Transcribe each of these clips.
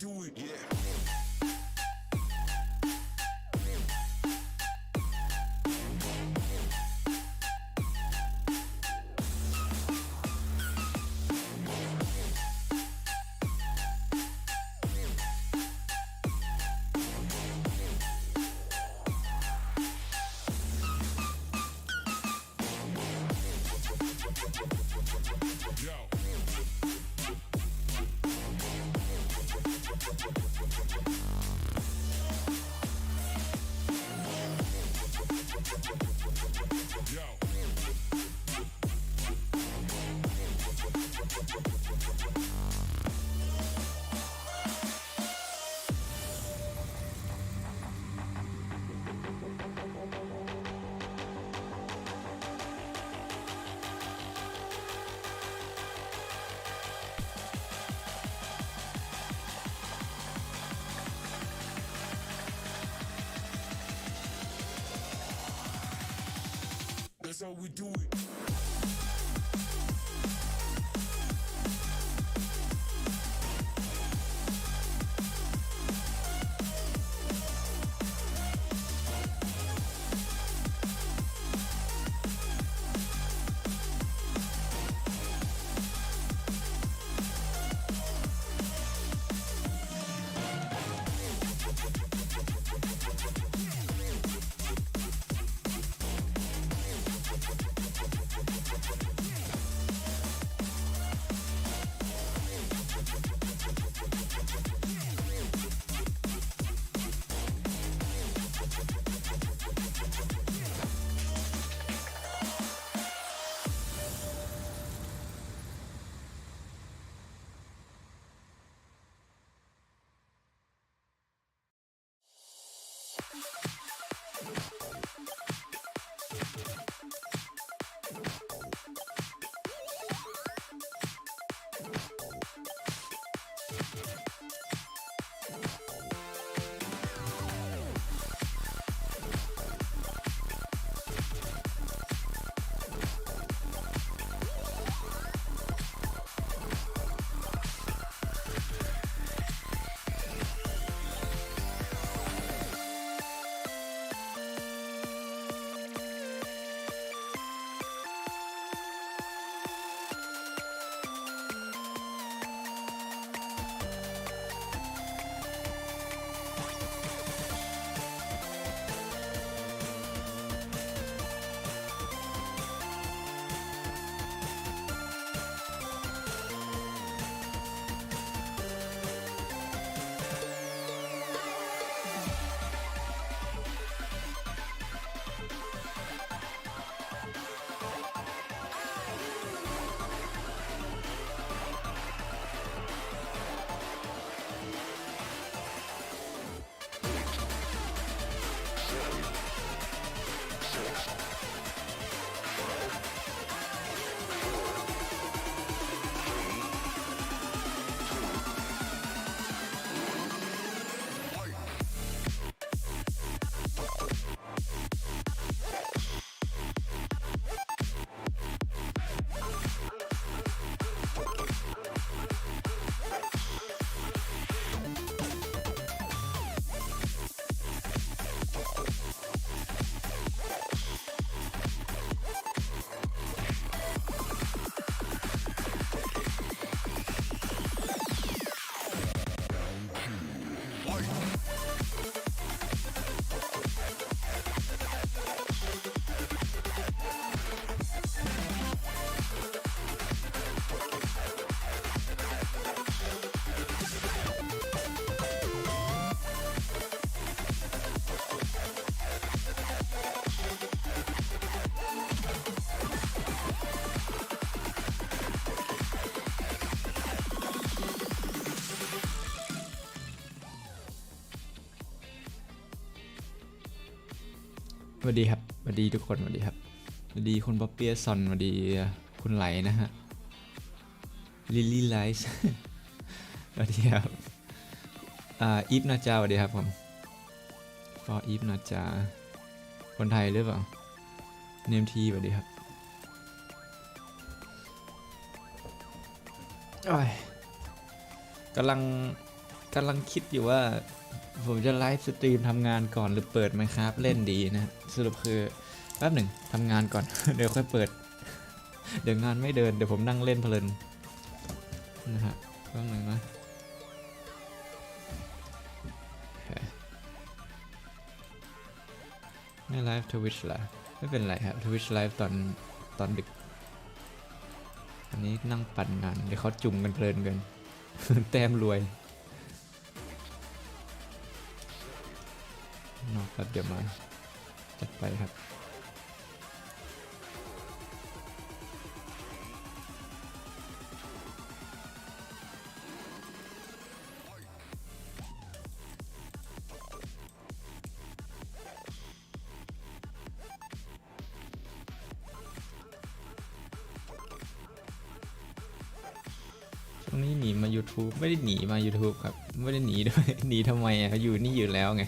do it, yeah. That's how we do it.สวัสดีครับสวัสดีทุกคนสวัสดีครับสวัสดีคุณป๊อปเปียซอนสวัสดีคุณไหลนะฮะลิลลี่ไลท์สวัสดีครับอีฟนาจาสวัสดีครับผมฟอร์อีฟนาจาคนไทยหรือเปล่าเนมทีสวัสดีครับกำลัง กำลังคิดอยู่ว่าผมจะไลฟ์สตรีมทำงานก่อนหรือเปิดไหมครับเล่นดีนะสรุปคือแป๊บหนึ่งทำงานก่อน เดี๋ยวค่อยเปิดเดี๋ยวงานไม่เดินเดี๋ยวผมนั่งเล่นเพลินนะฮะแป๊บหนึ่งนะไม่ไลฟ์ทวิชล่ะไม่เป็นไรครับทวิชไลฟ์ตอนดึกอันนี้นั่งปั่นงานเดี๋ยวเขาจุ่มกันเพลินกัน แต้มรวยนอกครับเดี๋ยวมาจัดไปครับช่วงนี้หนีมา YouTube ไม่ได้หนีมา YouTube ครับไม่ได้หนีด้วย หนีทำไมอ่ะอยู่นี่อยู่แล้วไง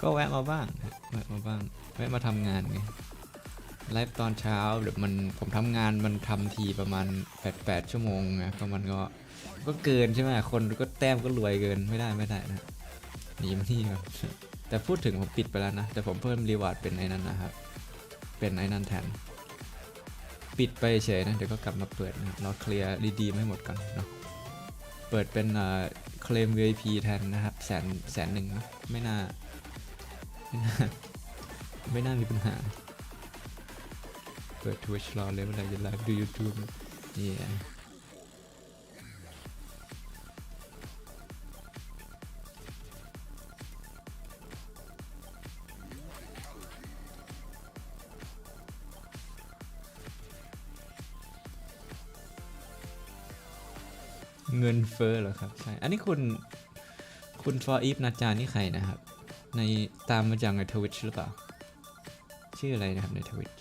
ก็แวะมาบ้างแวะมาทำงานไงไลฟ์ตอนเช้าเดี๋ยวผมทำงานมันทำทีประมาณ8 ชั่วโมงไงก็มันก็เกินใช่ไหมคนก็แต้มก็รวยเกินไม่ได้นะหนีมานี่ครับ แต่พูดถึงผมปิดไปแล้วนะแต่ผมเพิ่มรีวอร์ดเป็นไอ้นั่นนะครับเป็นไอ้นั่นแทนปิดไปเฉยนะเดี๋ยวก็กลับมาเปิดนะเราเคลียร์ดีๆไม่หมดก่อนเนาะเปิดเป็นเคลม VIP แทนนะครับแสนหนึ่งนะไม่น่ามีปัญหาเปิด Twitch รอเลยเวลาจะไลฟ์ดู YouTube นี่เงินเฟ้อเหรอครับใช่อันนี้คุณ for if นาจานี่ใครนะครับในตามมาจากใน Twitch หรือเปล่าชื่ออะไรนะครับใน Twitch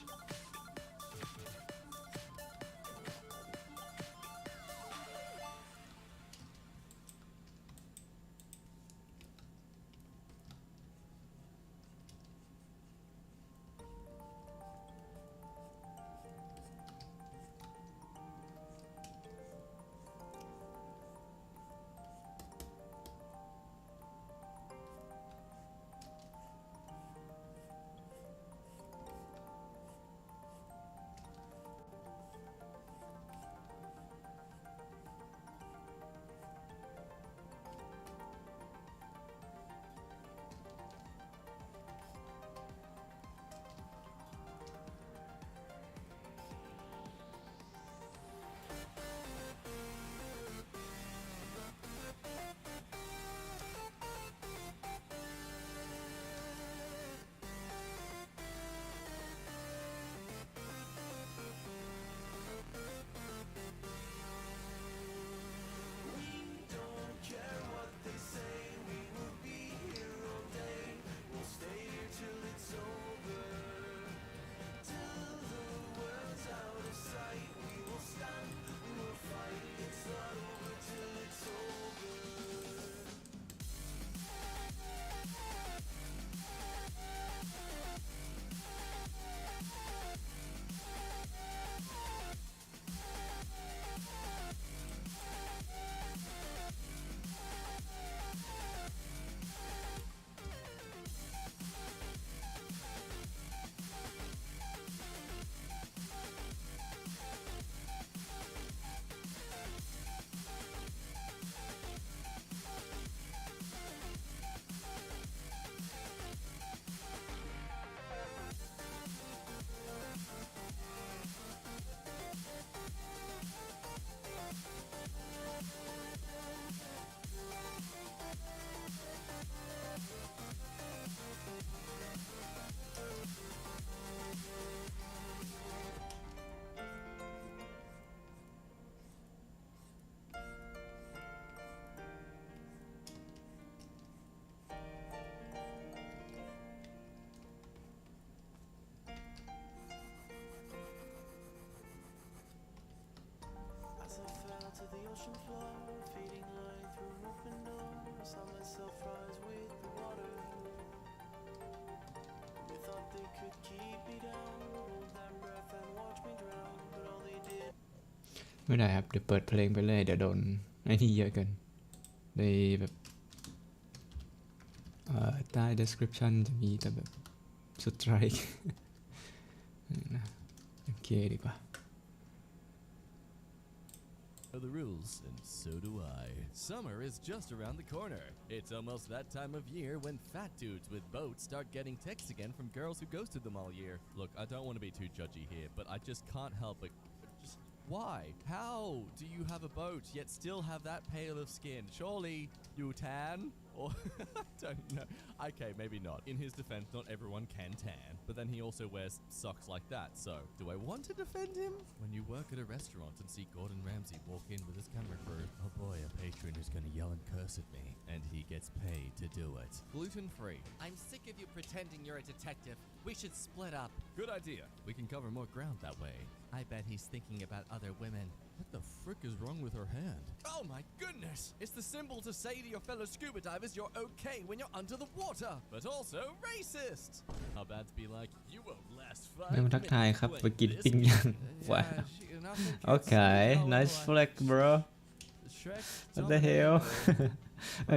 ไม่ได้ครับเดี๋ยวเปิดเพลงไปเลยเดี๋ยวโดนไอ้นี่เยอะเกิน ในแบบใต้ description จะมีแต่แบบสไตรค์ นะโอเคดีกว่า The rules, and so do I. Summer is just around the corner. It's almost that time of year when fat dudes with boats start getting texts again from girls who ghosted them all year. Look, I don't want to be too judgy here, but I just can't help it. Just why? How do you have a boat yet still have that pale of skin? Surely you tan? Or I don't know. Okay, maybe not. In his defense, not everyone can tan, but then he also wears socks like that. So, do I want to defend him? When you work at a restaurant and see Gordon Ramsay walk in with his camera crew, oh boy, a patron is going to yell and curse at me, and he gets paid to do it. Gluten-free. I'm sick of you pretending you're a detective. We should split up. Good idea. We can cover more ground that way. I bet he's thinking about other women. What the frick is wrong with her hand? Oh my goodness! It's the symbol to say to your fellow scuba divers you're okay when you're under the water, but also racist. How bad to be like, you won't last ไม่มาทักทายครับไปกินปิ้งย่างว้าวโอเค nice flex bro what the hell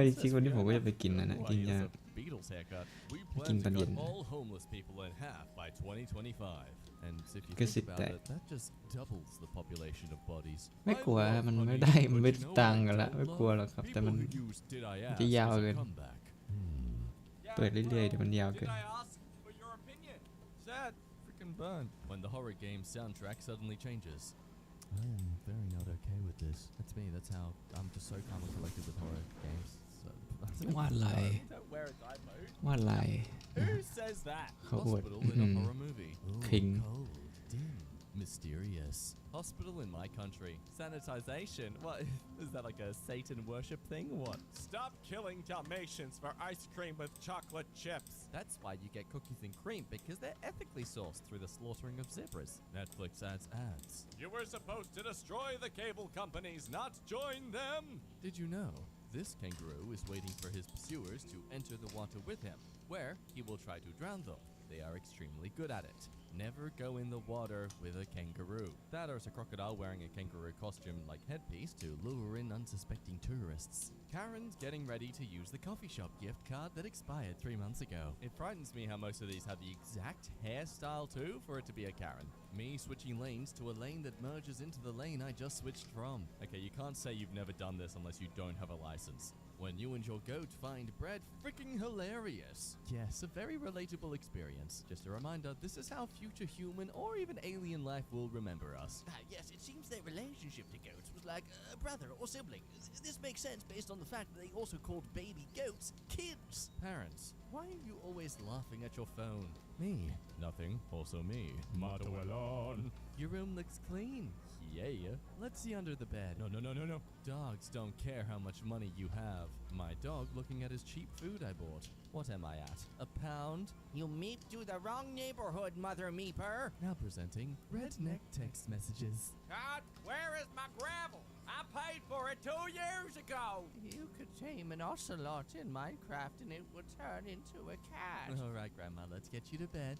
จริงๆวันนี้ผมก็จะไปกินนะปิ้งย่างกินตอนเย็น And if you think about it, that just doubles the population of bodies. ไม่กลัวมันไม่ได้มันไม่ตังกันละไม่กลัวหรอกครับแต่มันจะยาวเกินเปิดเรื่อยๆเดี๋ยวมันยาวเกิน Sad freaking burn. When the horror game soundtrack suddenly changes. I am very not okay with this. That's me. That's how I'm just so calm and collected with horror games. วาดลาย วาดลาย Who says that? Hospital in a horror movie. King. Cold, dim, mysterious. Hospital in my country. Sanitization. What? Is that like a Satan worship thing? What? Stop killing Dalmatians for ice cream with chocolate chips. That's why you get cookies and cream, because they're ethically sourced through the slaughtering of zebras. Netflix adds ads. You were supposed to destroy the cable companies, not join them. Did you know? This kangaroo is waiting for his pursuers to enter the water with him, where he will try to drown them. They are extremely good at it. Never go in the water with a kangaroo. That or is a crocodile wearing a kangaroo costume like headpiece to lure in unsuspecting tourists. Karen's getting ready to use the coffee shop gift card that expired 3 months ago. It frightens me how most of these have the exact hairstyle too for it to be a Karen. Me switching lanes to a lane that merges into the lane I just switched from. Okay, you can't say you've never done this unless you don't have a license. When you and your goat find bread freaking hilarious. Yes, a very relatable experience. Just a reminder, this is how future human or even alien life will remember us. Yes, it seems their relationship to goats was like a brother or sibling. This makes sense based on the fact that they also called baby goats kids. Parents, why are you always laughing at your phone? Me. Nothing. Also me. Motto alone. Your room looks clean. Yeah. Let's see under the bed. No. Dogs don't care how much money you have. My dog looking at his cheap food I bought. What am I at? A pound? You meep to the wrong neighborhood, Mother Meeper. Now presenting redneck text messages. God, where is my gravel? I paid for it 2 years ago. You could tame an ocelot in Minecraft and it would turn into a cat. All right, Grandma, let's get you to bed.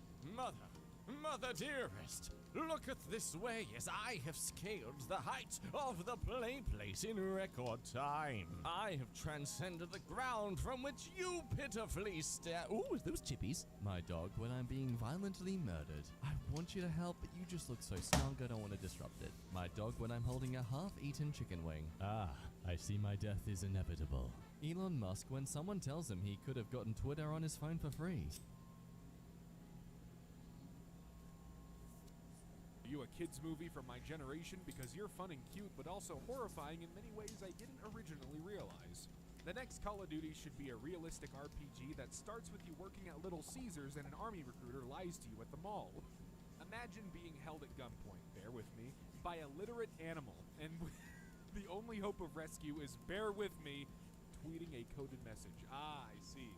Mother dearest, look at this way as I have scaled the height of the play place in record time. I have transcended the ground from which you pitifully stare. Ooh, those chippies. My dog when I'm being violently murdered. I want you to help, but you just look so strong I don't want to disrupt it. My dog when I'm holding a half-eaten chicken wing. Ah, I see my death is inevitable. Elon Musk when someone tells him he could have gotten Twitter on his phone for free. Are you a kids movie from my generation because you're fun and cute but also horrifying in many ways I didn't originally realize? The next Call of Duty should be a realistic RPG that starts with you working at Little Caesars and an army recruiter lies to you at the mall. Imagine being held at gunpoint, bear with me, by a literate animal and the only hope of rescue is bear with me tweeting a coded message. I see.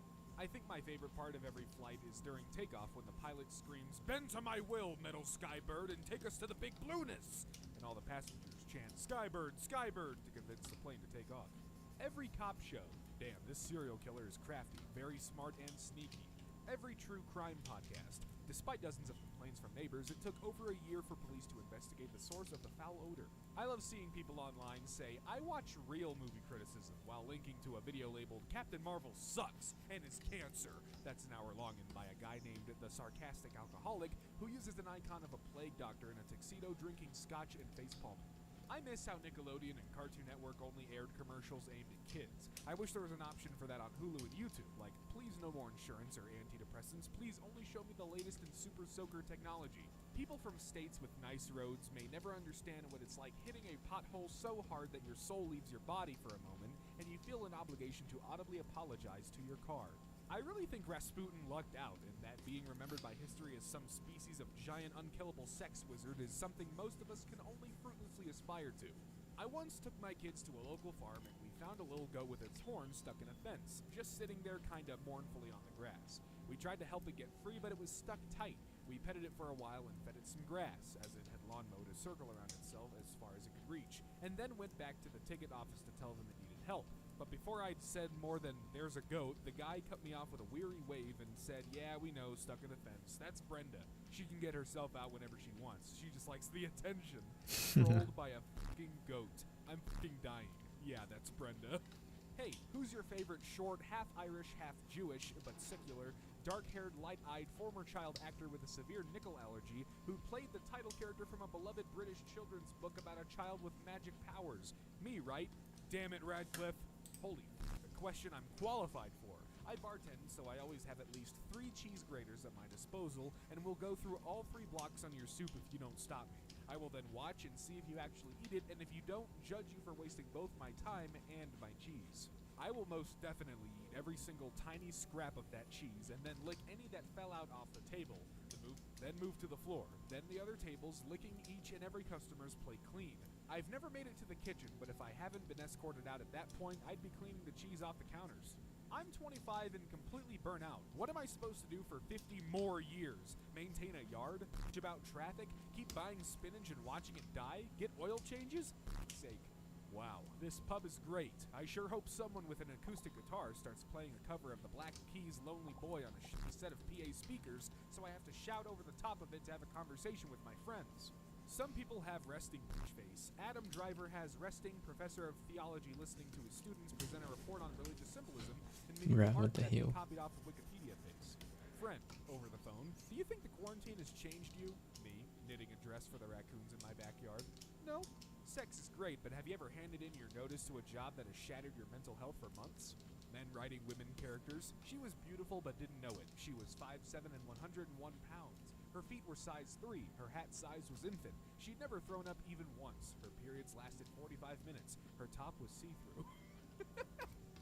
I think my favorite part of every flight is during takeoff when the pilot screams, "Bend to my will, metal skybird, and take us to the big blueness!" And all the passengers chant, "Skybird, skybird," to convince the plane to take off. Every cop show, damn, this serial killer is crafty, very smart and sneaky. Every true crime podcast, Despite dozens of complaints from neighbors, it took over a year for police to investigate the source of the foul odor. I love seeing people online say, I watch real movie criticism, while linking to a video labeled, Captain Marvel sucks and is cancer. That's an hour long and by a guy named The Sarcastic Alcoholic, who uses an icon of a plague doctor in a tuxedo drinking scotch and facepalming. I miss how Nickelodeon and Cartoon Network only aired commercials aimed at kids. I wish there was an option for that on Hulu and YouTube, like please no more insurance or antidepressants, please only show me the latest in super soaker technology. People from states with nice roads may never understand what it's like hitting a pothole so hard that your soul leaves your body for a moment, and you feel an obligation to audibly apologize to your car. I really think Rasputin lucked out in that being remembered by history as some species of giant unkillable sex wizard is something most of us can only fruitlessly aspire to. I once took my kids to a local farm and we found a little goat with its horn stuck in a fence, just sitting there kinda mournfully on the grass. We tried to help it get free, but it was stuck tight. We petted it for a while and fed it some grass, as it had lawn mowed a circle around itself as far as it could reach, and then went back to the ticket office to tell them it needed help. But before I'd said more than, there's a goat, the guy cut me off with a weary wave and said, yeah, we know, stuck in the fence. That's Brenda. She can get herself out whenever she wants. She just likes the attention. Trolled by a fucking goat. I'm fucking dying. Yeah, that's Brenda. Hey, who's your favorite short, half Irish, half Jewish, but secular, dark-haired, light-eyed, former child actor with a severe nickel allergy who played the title character from a beloved British children's book about a child with magic powers? Me, right? Damn it, Radcliffe. Holy a question I'm qualified for. I bartend, so I always have at least 3 cheese graters at my disposal, and will go through all 3 blocks on your soup if you don't stop me. I will then watch and see if you actually eat it, and if you don't, judge you for wasting both my time and my cheese. I will most definitely eat every single tiny scrap of that cheese, and then lick any that fell out off the table, then move to the floor, then the other tables, licking each and every customer's plate clean. I've never made it to the kitchen, but if I haven't been escorted out at that point, I'd be cleaning the cheese off the counters. I'm 25 and completely burnt out. What am I supposed to do for 50 more years? Maintain a yard? Bitch about traffic? Keep buying spinach and watching it die? Get oil changes? For fuck's sake. Wow, this pub is great. I sure hope someone with an acoustic guitar starts playing a cover of the Black Keys' Lonely Boy on a shitty set of PA speakers, so I have to shout over the top of it to have a conversation with my friends. Some people have resting bitch face. Adam Driver has resting professor of theology listening to his students present a report on religious symbolism and Bruh, medieval what the art that he hell? copied off of Wikipedia face. Friend, over the phone, do you think the quarantine has changed you? Me, knitting a dress for the raccoons in my backyard? No. Sex is great, but have you ever handed in your notice to a job that has shattered your mental health for months? Men writing women characters. She was beautiful but didn't know it. She was 5'7" and 101 pounds. Her feet were size 3. Her hat size was infant. She'd never thrown up even once. Her periods lasted 45 minutes. Her top was see-through.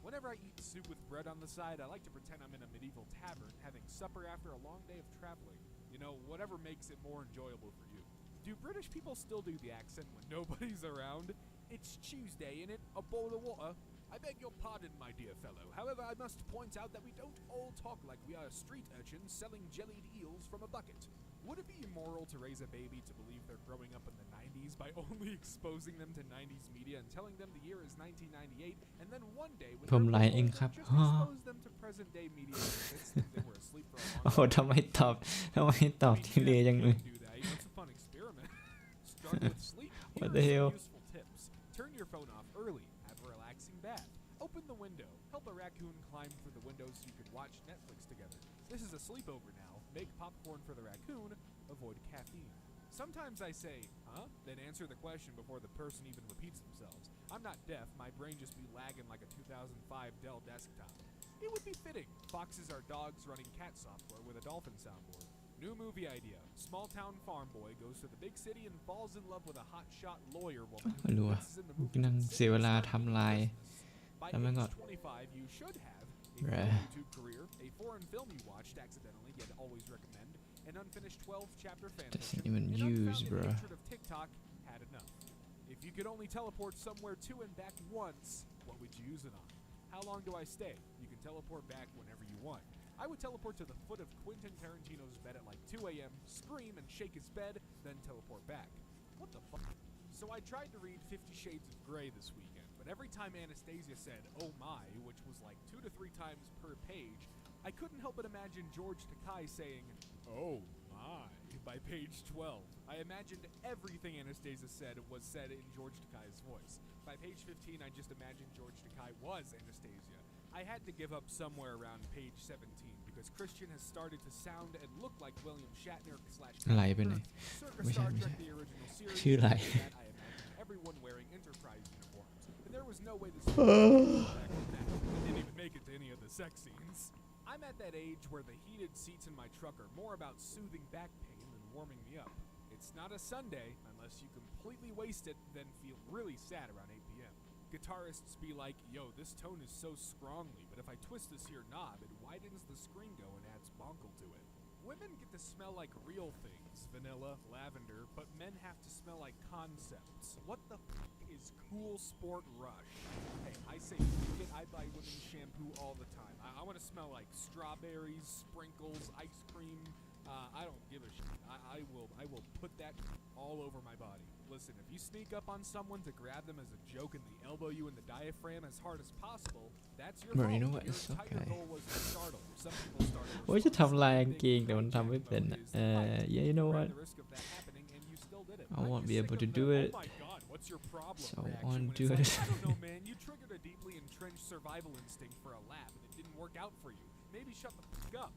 Whenever I eat soup with bread on the side, I like to pretend I'm in a medieval tavern having supper after a long day of traveling. You know, whatever makes it more enjoyable for you. Do British people still do the accent when nobody's around? It's Tuesday, innit? A bowl of water? I beg your pardon, my dear fellow. However, I must point out that we don't all talk like we are street urchins selling jellied eels from a bucket. Would it be immoral to raise a baby to believe they're growing up in the 90s by only exposing them to 90s media and telling them the year is 1998, and then one day when ผม they're ไลน์เอง old, ครับ just expose them to present day media and think they were asleep for a โอ้ long โหทำไมตอบที่เลจังเลย do that. It's a fun experiment. Start with sleep. Here What are the some hell? useful tips. Turn your phone off early. Have a relaxing bath. Open the window. Help a raccoon climb through the window so you can watch Netflix together. This is a sleepover now. Make popcorn for the raccoon. Avoid caffeine. Sometimes I say, huh? Then answer the question before the person even repeats themselves. I'm not deaf. My brain just be lagging like a 2005 Dell desktop. It would be fitting. Foxes are dogs running cat software with a dolphin soundboard. New movie idea. Small town farm boy goes to the big city and falls in love with a hotshot lawyer woman who ไม่รู้อะ convinces him to move to นั่ง the เสีย city เว and ลา start a ทำลาย business. By แล้วมันก็ age 25, you should have a Bruh. full YouTube career, a foreign film you watched accidentally yet always recommend, an unfinished 12-chapter fan Doesn't fiction, even an use, unfounded bruh. hatred of TikTok. Had enough. If you could only teleport somewhere to and back once, what would you use it on? How long do I stay? You can teleport back whenever you want. I would teleport to the foot of Quentin Tarantino's bed at like 2 a.m., scream and shake his bed, then teleport back. What the fuck? So I tried to read 50 Shades of Grey this weekend, but every time Anastasia said, oh my, which was like 2 to 3 times per page, I couldn't help but imagine George Takei saying, oh my. By page 12, I imagined everything Anastasia said was said in George Takei's voice. By page 15, I just imagined George Takei was Anastasia. I had to give up somewhere around page 17 because Christian has started to sound and look like William Shatner / ไหลไปไหน circa ไม่ใช่ Star ไม่ใช่ Trek the original series. ชื่ออะไร After that, I imagined everyone wearing Enterprise uniforms, and there was no way this back in that. I didn't even make it to any of the sex scenes. I'm at that age where the heated seats in my truck are more about soothing back pain than warming me up. It's not a Sunday unless you completely waste it, then feel really sad around 8 p.m. Guitarists be like, yo, this tone is so scrawny, but if I twist this here knob, it widens the screen go and adds bonkle to it. Women get to smell like real things, vanilla, lavender, but men have to smell like concepts. What the is Cool Sport Rush? Hey, I say freak it, I buy women's shampoo all the time. I want to smell like strawberries, sprinkles, ice cream. I don't give a shit. I will put that all over my body. Listen, if you sneak up on someone to grab them as a joke and they elbow you in the diaphragm as hard as possible, that's your Marino fault. Your is entire okay. goal was to startle. Some people startle. โอ้ยจะทำลายกางเกงแต่มันทำไม่เป็นอะ yeah you know what The risk of that happening and you still did it. I won't be Aren't you able sick to of do the, it. Oh my god, what's your problem? So I reaction won't when do it's it. like, I don't know, man. You triggered a deeply entrenched survival instinct for a lab and it didn't work out for you. Maybe shut the fuck up.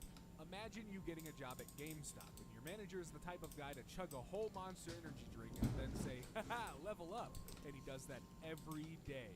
Imagine you getting a job at GameStop and your manager is the type of guy to chug a whole Monster Energy drink and then say, haha, level up. And he does that every day.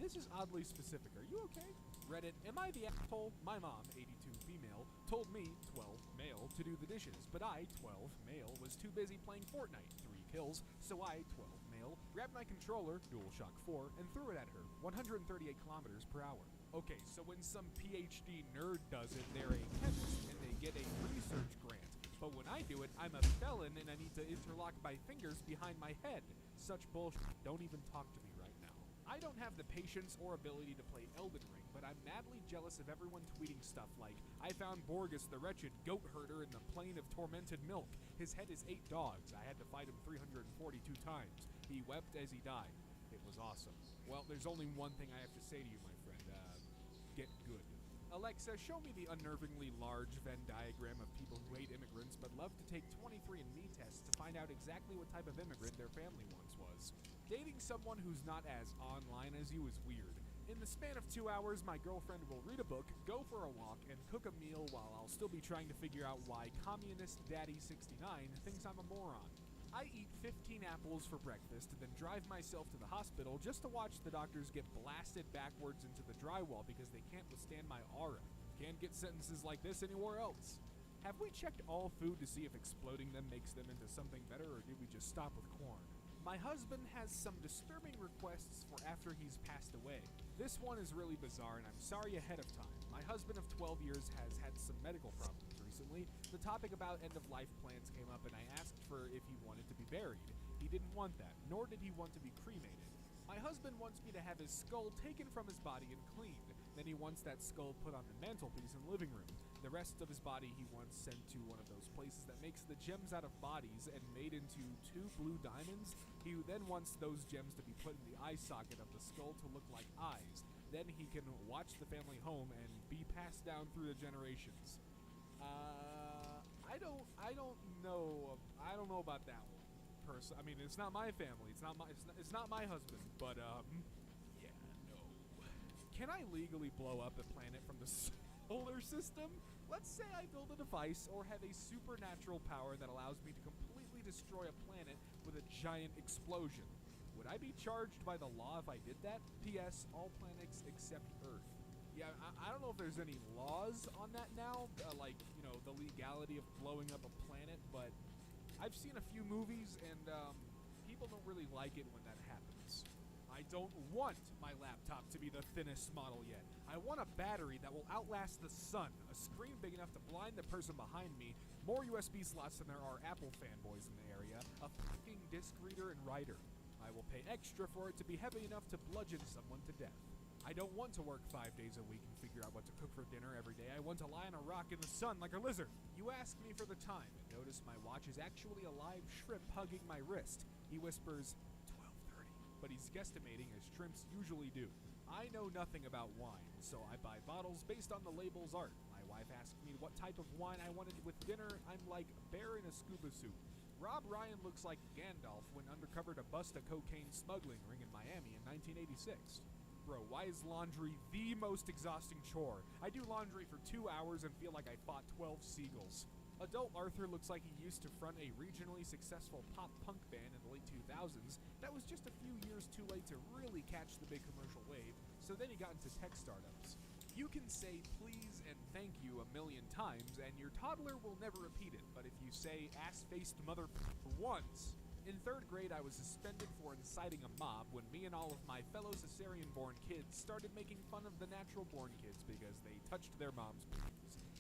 This is oddly specific. Are you okay? Reddit, am I the asshole? My mom, 82 female, told me, 12 male, to do the dishes, but I, 12 male, was too busy playing Fortnite. 3 kills, so I, 12 male, grabbed my controller, DualShock 4, and threw it at her, 138 kilometers per hour. Okay, so when some PhD nerd does it, they're a chemist and they get a research grant. But when I do it, I'm a felon and I need to interlock my fingers behind my head. Such bullshit. Don't even talk to me right now. I don't have the patience or ability to play Elden Ring, but I'm madly jealous of everyone tweeting stuff like, I found Borgus the wretched goat herder in the plain of tormented milk. His head is 8 dogs. I had to fight him 342 times. He wept as he died. It was awesome. Well, there's only one thing I have to say to you, my friend. Get good. Alexa, show me the unnervingly large Venn diagram of people who hate immigrants but love to take 23andMe tests to find out exactly what type of immigrant their family once was. Dating someone who's not as online as you is weird. In the span of 2 hours, my girlfriend will read a book, go for a walk, and cook a meal while I'll still be trying to figure out why Communist Daddy 69 thinks I'm a moron. I eat 15 apples for breakfast, then drive myself to the hospital just to watch the doctors get blasted backwards into the drywall because they can't withstand my aura. Can't get sentences like this anywhere else. Have we checked all food to see if exploding them makes them into something better, or did we just stop with corn? My husband has some disturbing requests for after he's passed away. This one is really bizarre, and I'm sorry ahead of time. My husband of 12 years has had some medical problems recently. The topic about end-of-life plans came up, and I asked for if he wanted to be buried. He didn't want that, nor did he want to be cremated. My husband wants me to have his skull taken from his body and cleaned. Then he wants that skull put on the mantelpiece in the living room. The rest of his body he wants sent to one of those places that makes the gems out of bodies and made into 2 blue diamonds. He then wants those gems to be put in the eye socket of the skull to look like eyes. Then he can watch the family home and be passed down through the generations. I don't know about that one. I mean, it's not my family. It's not my husband. But yeah, no. Can I legally blow up a planet from the solar system? Let's say I build a device or have a supernatural power that allows me to completely destroy a planet with a giant explosion. Would I be charged by the law if I did that? P.S. All planets except Earth. Yeah, I don't know if there's any laws on that now, like, you know, the legality of blowing up a planet, but I've seen a few movies, and people don't really like it when that happens. I don't want my laptop to be the thinnest model yet. I want a battery that will outlast the sun, a screen big enough to blind the person behind me, more USB slots than there are Apple fanboys in the area, a fucking disc reader and writer. I will pay extra for it to be heavy enough to bludgeon someone to death. I don't want to work 5 days a week and figure out what to cook for dinner every day. I want to lie on a rock in the sun like a lizard. You ask me for the time and notice my watch is actually a live shrimp hugging my wrist. He whispers, 12:30, but he's guesstimating as shrimps usually do. I know nothing about wine, so I buy bottles based on the label's art. My wife asked me what type of wine I wanted with dinner. I'm like bear in a scuba suit. Rob Ryan looks like Gandalf when undercover to bust a cocaine smuggling ring in Miami in 1986. Bro, why is laundry the most exhausting chore? I do laundry for 2 hours and feel like I fought 12 seagulls. Adult Arthur looks like he used to front a regionally successful pop-punk band in the late 2000s that was just a few years too late to really catch the big commercial wave, so then he got into tech startups. You can say please and thank you a million times, and your toddler will never repeat it, but if you say ass-faced mother once... In 3rd grade, I was suspended for inciting a mob when me and all of my fellow cesarean-born kids started making fun of the natural-born kids because they touched their mom's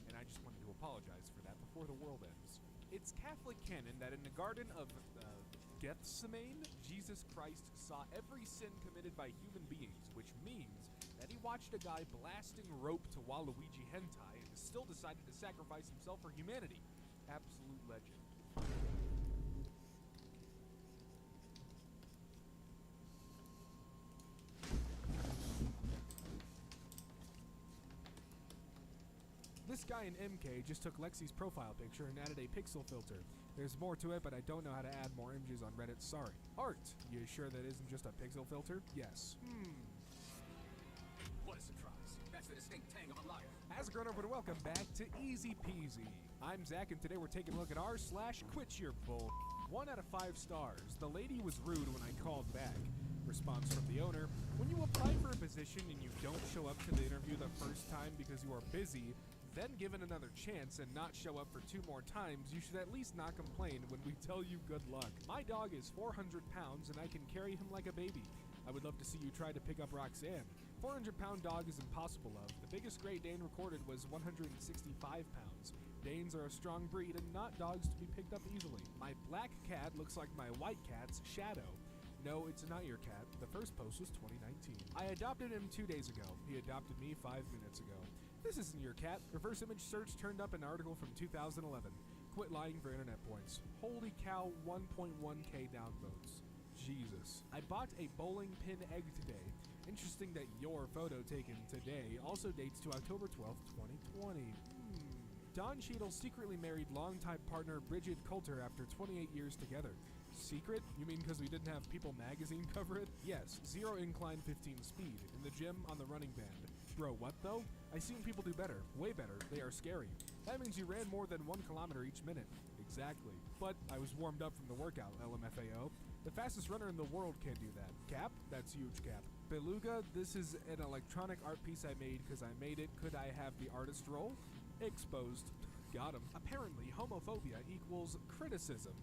and I just wanted to apologize for that before the world ends. It's Catholic canon that in the Garden of Gethsemane, Jesus Christ saw every sin committed by human beings, which means that he watched a guy blasting rope to Waluigi hentai and still decided to sacrifice himself for humanity. Absolute legend. This guy in MK just took Lexi's profile picture and added a pixel filter. There's more to it, but I don't know how to add more images on Reddit, sorry. Art, you sure that isn't just a pixel filter? Yes. What a surprise. That's the distinct tang of a liar. As a grown-up, and welcome back to Easy Peasy. I'm Zach, and today we're taking a look at r/quit your bull. 1 out of 5 stars. The lady was rude when I called back. Response from the owner: when you apply for a position and you don't show up to the interview the first time because you are busy, then given another chance and not show up for 2 more times, you should at least not complain when we tell you good luck. My dog is 400 pounds and I can carry him like a baby. I would love to see you try to pick up Roxanne. 400-pound dog is impossible of. The biggest Great Dane recorded was 165 pounds. Danes are a strong breed and not dogs to be picked up easily. My black cat looks like my white cat's shadow. No, it's not your cat. The first post was 2019. I adopted him 2 days ago. He adopted me 5 minutes ago. This isn't your cat. Reverse image search turned up an article from 2011. Quit lying for internet points. Holy cow, 1.1k downvotes. Jesus. I bought a bowling pin egg today. Interesting that your photo taken today also dates to October 12th, 2020. Don Cheadle secretly married longtime partner Bridget Coulter after 28 years together. Secret? You mean because we didn't have People magazine cover it? Yes, 0 incline 15 speed. In the gym on the running band. Bro, what though? I seen people do better. Way better. They are scary. That means you ran more than 1 kilometer each minute. Exactly. But I was warmed up from the workout, LMFAO. The fastest runner in the world can't do that. Cap? That's huge, Cap. Beluga, this is an electronic art piece I made because I made it. Could I have the artist role? Exposed. Got him. Apparently, homophobia equals criticism.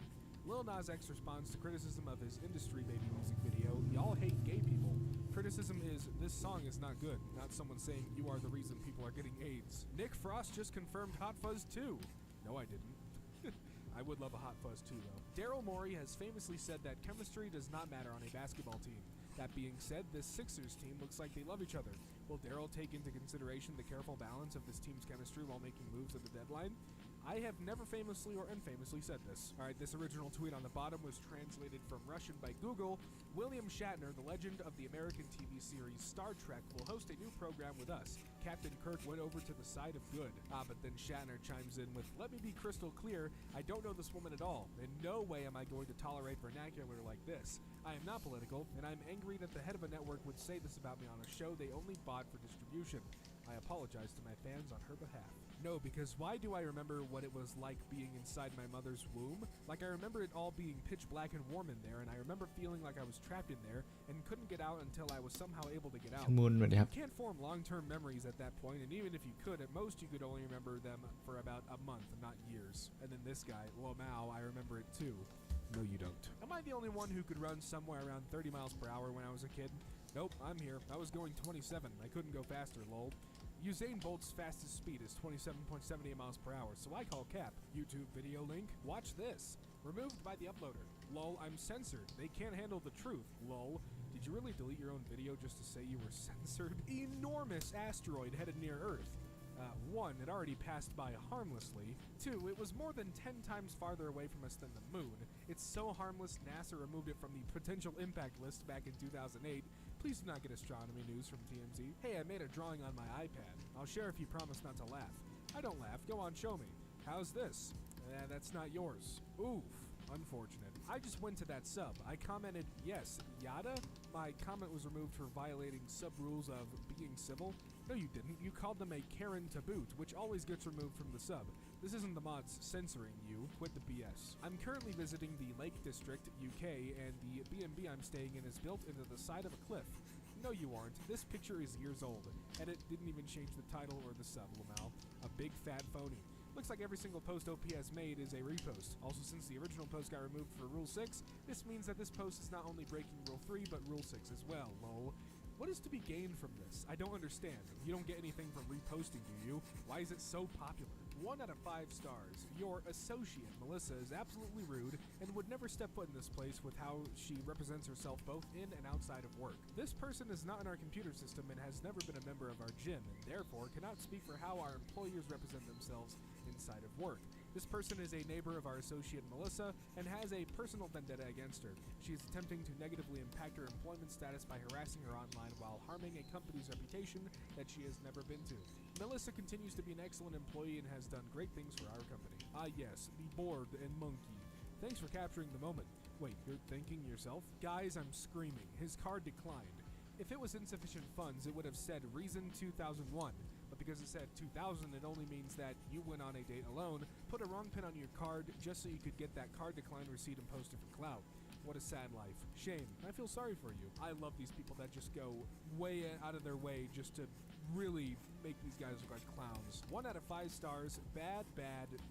Lil Nas X responds to criticism of his Industry Baby music video, "Y'all hate gay people." Criticism is, this song is not good, not someone saying you are the reason people are getting AIDS. Nick Frost just confirmed Hot Fuzz 2. No, I didn't. I would love a Hot Fuzz 2, though. Daryl Morey has famously said that chemistry does not matter on a basketball team. That being said, this Sixers team looks like they love each other. Will Daryl take into consideration the careful balance of this team's chemistry while making moves at the deadline? I have never famously or infamously said this. Alright, this original tweet on the bottom was translated from Russian by Google. William Shatner, the legend of the American TV series Star Trek, will host a new program with us. Captain Kirk went over to the side of good. But then Shatner chimes in with, "Let me be crystal clear, I don't know this woman at all. In no way am I going to tolerate vernacular like this. I am not political, and I'm angry that the head of a network would say this about me on a show they only bought for distribution. I apologize to my fans on her behalf." No, because why do I remember what it was like being inside my mother's womb? Like, I remember it all being pitch black and warm in there, and I remember feeling like I was trapped in there and couldn't get out until I was somehow able to get out. มูลสวัสดีครับ You can't form long-term memories at that point, and even if you could, at most you could only remember them for about a month, not years. And then this guy, Lomao, I remember it too. No, you don't. Am I the only one who could run somewhere around 30 miles per hour when I was a kid? Nope, I'm here. I was going 27. I couldn't go faster, lol. Usain Bolt's fastest speed is 27.78 miles per hour, so I call cap. YouTube video link. Watch this. Removed by the uploader. Lol, I'm censored. They can't handle the truth. Lol. Did you really delete your own video just to say you were censored? Enormous asteroid headed near Earth. 1, it already passed by harmlessly. 2, it was more than 10 times farther away from us than the moon. It's so harmless, NASA removed it from the potential impact list back in 2008. Please do not get astronomy news from TMZ. Hey, I made a drawing on my iPad. I'll share if you promise not to laugh. I don't laugh. Go on, show me. How's this? That's not yours. Oof. Unfortunate. I just went to that sub. I commented, yes, yada? My comment was removed for violating sub-rules of being civil. No, you didn't. You called them a Karen to boot, which always gets removed from the sub. This isn't the mods censoring you. Quit the BS. I'm currently visiting the Lake District, UK, and the B&B I'm staying in is built into the side of a cliff. No, you aren't. This picture is years old. Edit didn't even change the title or the sub, Lamal. A big fat phony. Looks like every single post OP has made is a repost. Also, since the original post got removed for Rule 6, this means that this post is not only breaking Rule 3, but Rule 6 as well, lol. What is to be gained from this? I don't understand. You don't get anything from reposting, do you? Why is it so popular? 1 out of 5 stars. Your associate, Melissa, is absolutely rude and would never step foot in this place with how she represents herself both in and outside of work. This person is not in our computer system and has never been a member of our gym, and therefore cannot speak for how our employers represent themselves inside of work. This person is a neighbor of our associate Melissa and has a personal vendetta against her. She is attempting to negatively impact her employment status by harassing her online while harming a company's reputation that she has never been to. Melissa continues to be an excellent employee and has done great things for our company. Ah yes, the board and monkey. Thanks for capturing the moment. Wait, you're thanking yourself? Guys, I'm screaming. His card declined. If it was insufficient funds, it would have said reason 2001. But because it said 2000, it only means that you went on a date alone, put a wrong pin on your card just so you could get that card decline receipt and post it for clout. What a sad life. Shame. I feel sorry for you. I love these people that just go way out of their way just to really make these guys look like clowns. 1 out of 5 stars. Bad,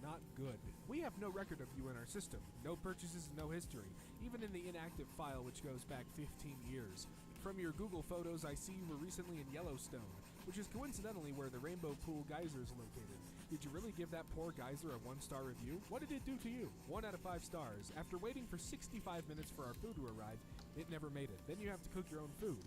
not good. We have no record of you in our system. No purchases, no history. Even in the inactive file, which goes back 15 years. From your Google photos, I see you were recently in Yellowstone, which is coincidentally where the Rainbow Pool Geyser is located. Did you really give that poor geyser a 1-star review? What did it do to you? 1 out of 5 stars. After waiting for 65 minutes for our food to arrive, it never made it. Then you have to cook your own food.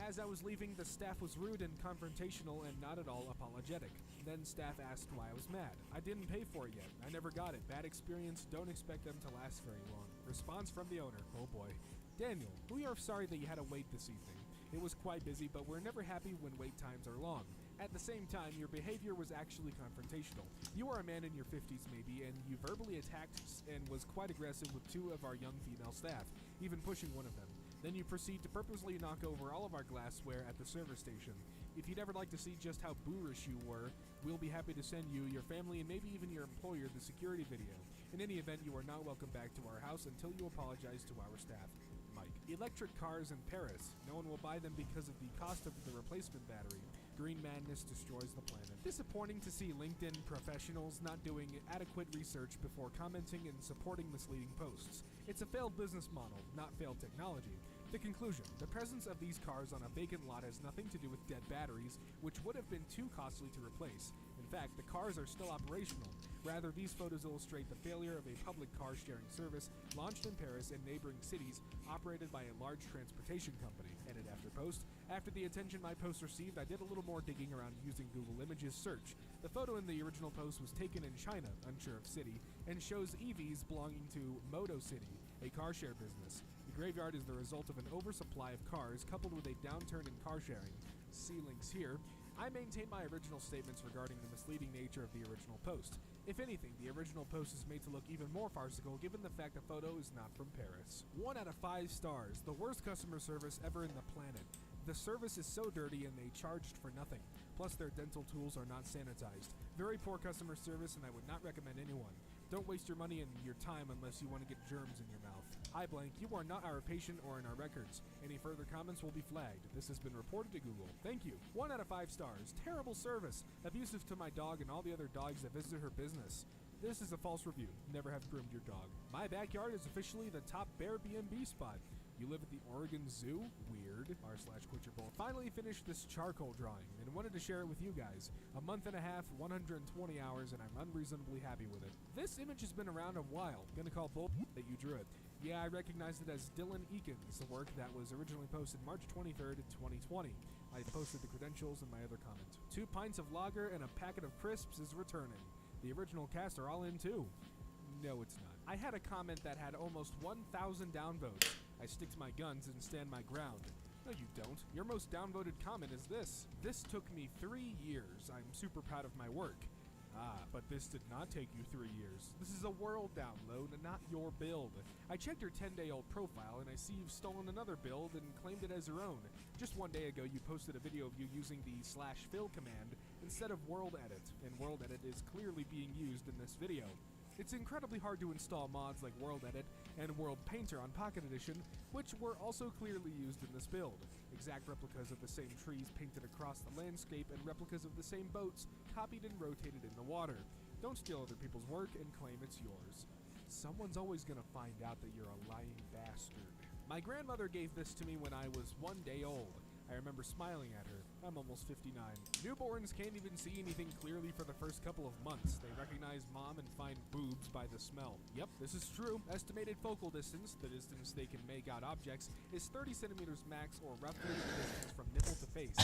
As I was leaving, the staff was rude and confrontational and not at all apologetic. Then staff asked why I was mad. I didn't pay for it yet. I never got it. Bad experience. Don't expect them to last very long. Response from the owner. Oh boy. Daniel, we are sorry that you had to wait this evening. It was quite busy, but we're never happy when wait times are long. At the same time, your behavior was actually confrontational. You are a man in your 50s maybe, and you verbally attacked and was quite aggressive with 2 of our young female staff, even pushing one of them. Then you proceed to purposely knock over all of our glassware at the service station. If you'd ever like to see just how boorish you were, we'll be happy to send you, your family, and maybe even your employer the security video. In any event, you are not welcome back to our house until you apologize to our staff. Mike. Electric cars in Paris. No one will buy them because of the cost of the replacement battery. Green madness destroys the planet. Disappointing to see LinkedIn professionals not doing adequate research before commenting and supporting misleading posts. It's a failed business model, not failed technology. The conclusion, the presence of these cars on a vacant lot has nothing to do with dead batteries, which would have been too costly to replace. In fact, the cars are still operational. Rather, these photos illustrate the failure of a public car-sharing service launched in Paris and neighboring cities, operated by a large transportation company. Edit after post. After the attention my post received, I did a little more digging around using Google Images search. The photo in the original post was taken in China, unsure of city, and shows EVs belonging to Moto City, a car-share business. The graveyard is the result of an oversupply of cars coupled with a downturn in car sharing. See links here. I maintain my original statements regarding the misleading nature of the original post. If anything, the original post is made to look even more farcical given the fact the photo is not from Paris. 1 out of 5 stars. The worst customer service ever in the planet. The service is so dirty and they charged for nothing. Plus their dental tools are not sanitized. Very poor customer service and I would not recommend anyone. Don't waste your money and your time unless you want to get germs in your mouth. I blank, you are not our patient or in our records. Any further comments will be flagged. This has been reported to Google. Thank you. 1 out of 5 stars. Terrible service. Abusive to my dog and all the other dogs that visited her business. This is a false review. Never have groomed your dog. My backyard is officially the top bear B&B spot. You live at the Oregon Zoo? Weird. r/quityourbull. Finally finished this charcoal drawing and wanted to share it with you guys. A month and a half, 120 hours, and I'm unreasonably happy with it. This image has been around a while. Gonna call bull that you drew it. Yeah, I recognized it as Dylan Eakins, the work that was originally posted March 23rd, 2020. I posted the credentials in my other comment. 2 pints of lager and a packet of crisps is returning. The original cast are all in too. No, it's not. I had a comment that had almost 1,000 downvotes. I stick to my guns and stand my ground. No, you don't. Your most downvoted comment is this. This took me 3 years. I'm super proud of my work. But this did not take you 3 years. This is a world download and not your build. I checked your 10-day-old profile and I see you've stolen another build and claimed it as your own. Just 1 day ago you posted a video of you using the /fill command instead of world edit, and world edit is clearly being used in this video. It's incredibly hard to install mods like World Edit and World Painter on Pocket Edition, which were also clearly used in this build. Exact replicas of the same trees painted across the landscape and replicas of the same boats copied and rotated in the water. Don't steal other people's work and claim it's yours. Someone's always gonna find out that you're a lying bastard. My grandmother gave this to me when I was 1 day old. I remember smiling at her. I'm almost 59. Newborns can't even see anything clearly for the first couple of months. They recognize mom and find boobs by the smell. Yep, this is true. Estimated focal distance, the distance they can make out objects, is 30 centimeters max, or roughly the distance from nipple to face.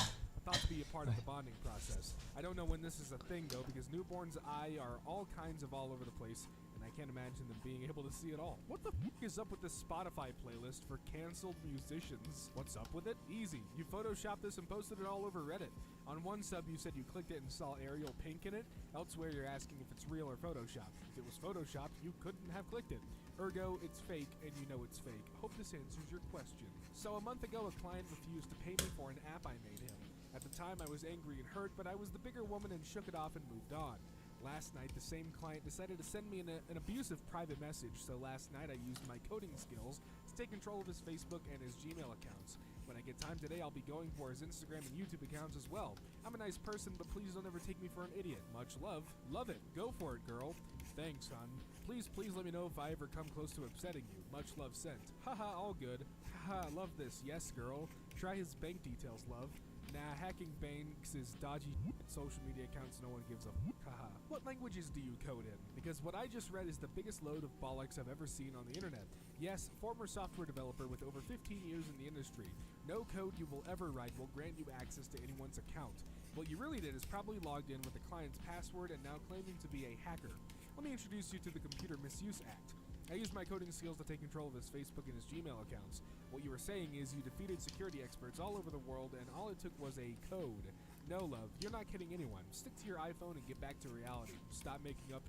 Thought to be a part of the bonding process. I don't know when this is a thing though, because newborns' eye are all kinds of all over the place, and I can't imagine them being able to see it all. What the f is up with this Spotify playlist for canceled musicians? What's up with it? Easy. You photoshopped this and posted it all over Reddit. On one sub you said you clicked it and saw Ariel Pink in it. Elsewhere you're asking if it's real or photoshopped. If it was photoshopped, you couldn't have clicked it. Ergo, it's fake, and you know it's fake. Hope this answers your question. So a month ago a client refused to pay me for an app I made him. At the time I was angry and hurt, but I was the bigger woman and shook it off and moved on. Last night, the same client decided to send me an abusive private message, so last night I used my coding skills to take control of his Facebook and his Gmail accounts. When I get time today, I'll be going for his Instagram and YouTube accounts as well. I'm a nice person, but please don't ever take me for an idiot. Much love. Love it. Go for it, girl. Thanks, hon. Please let me know if I ever come close to upsetting you. Much love sent. Haha, all good. Haha, love this. Yes, girl. Try his bank details, love. Nah, hacking banks is dodgy social media accounts no one gives a haha. What languages do you code in? Because what I just read is the biggest load of bollocks I've ever seen on the internet. Yes, former software developer with over 15 years in the industry. No code you will ever write will grant you access to anyone's account. What you really did is probably logged in with the client's password and now claiming to be a hacker. Let me introduce you to the Computer Misuse Act. I used my coding skills to take control of his Facebook and his Gmail accounts. What you were saying is you defeated security experts all over the world and all it took was a code. No, love, you're not kidding anyone. Stick to your iPhone and get back to reality. Stop making up.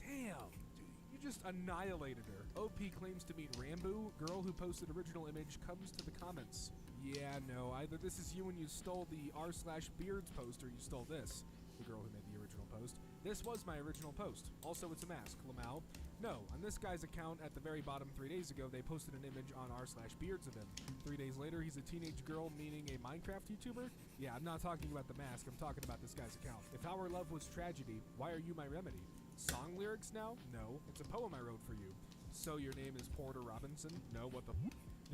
Damn, dude, you just annihilated her. OP claims to meet Rambo. Girl who posted original image comes to the comments. Yeah, no, either this is you and you stole the r/beards post or you stole this. The girl who made the original post. This was my original post. Also, it's a mask, Lamau. No, on this guy's account at the very bottom 3 days ago, they posted an image on r/beards of him. 3 days later, he's a teenage girl, meaning a Minecraft YouTuber? Yeah, I'm not talking about the mask, I'm talking about this guy's account. If our love was tragedy, why are you my remedy? Song lyrics now? No, it's a poem I wrote for you. So your name is Porter Robinson? No, what the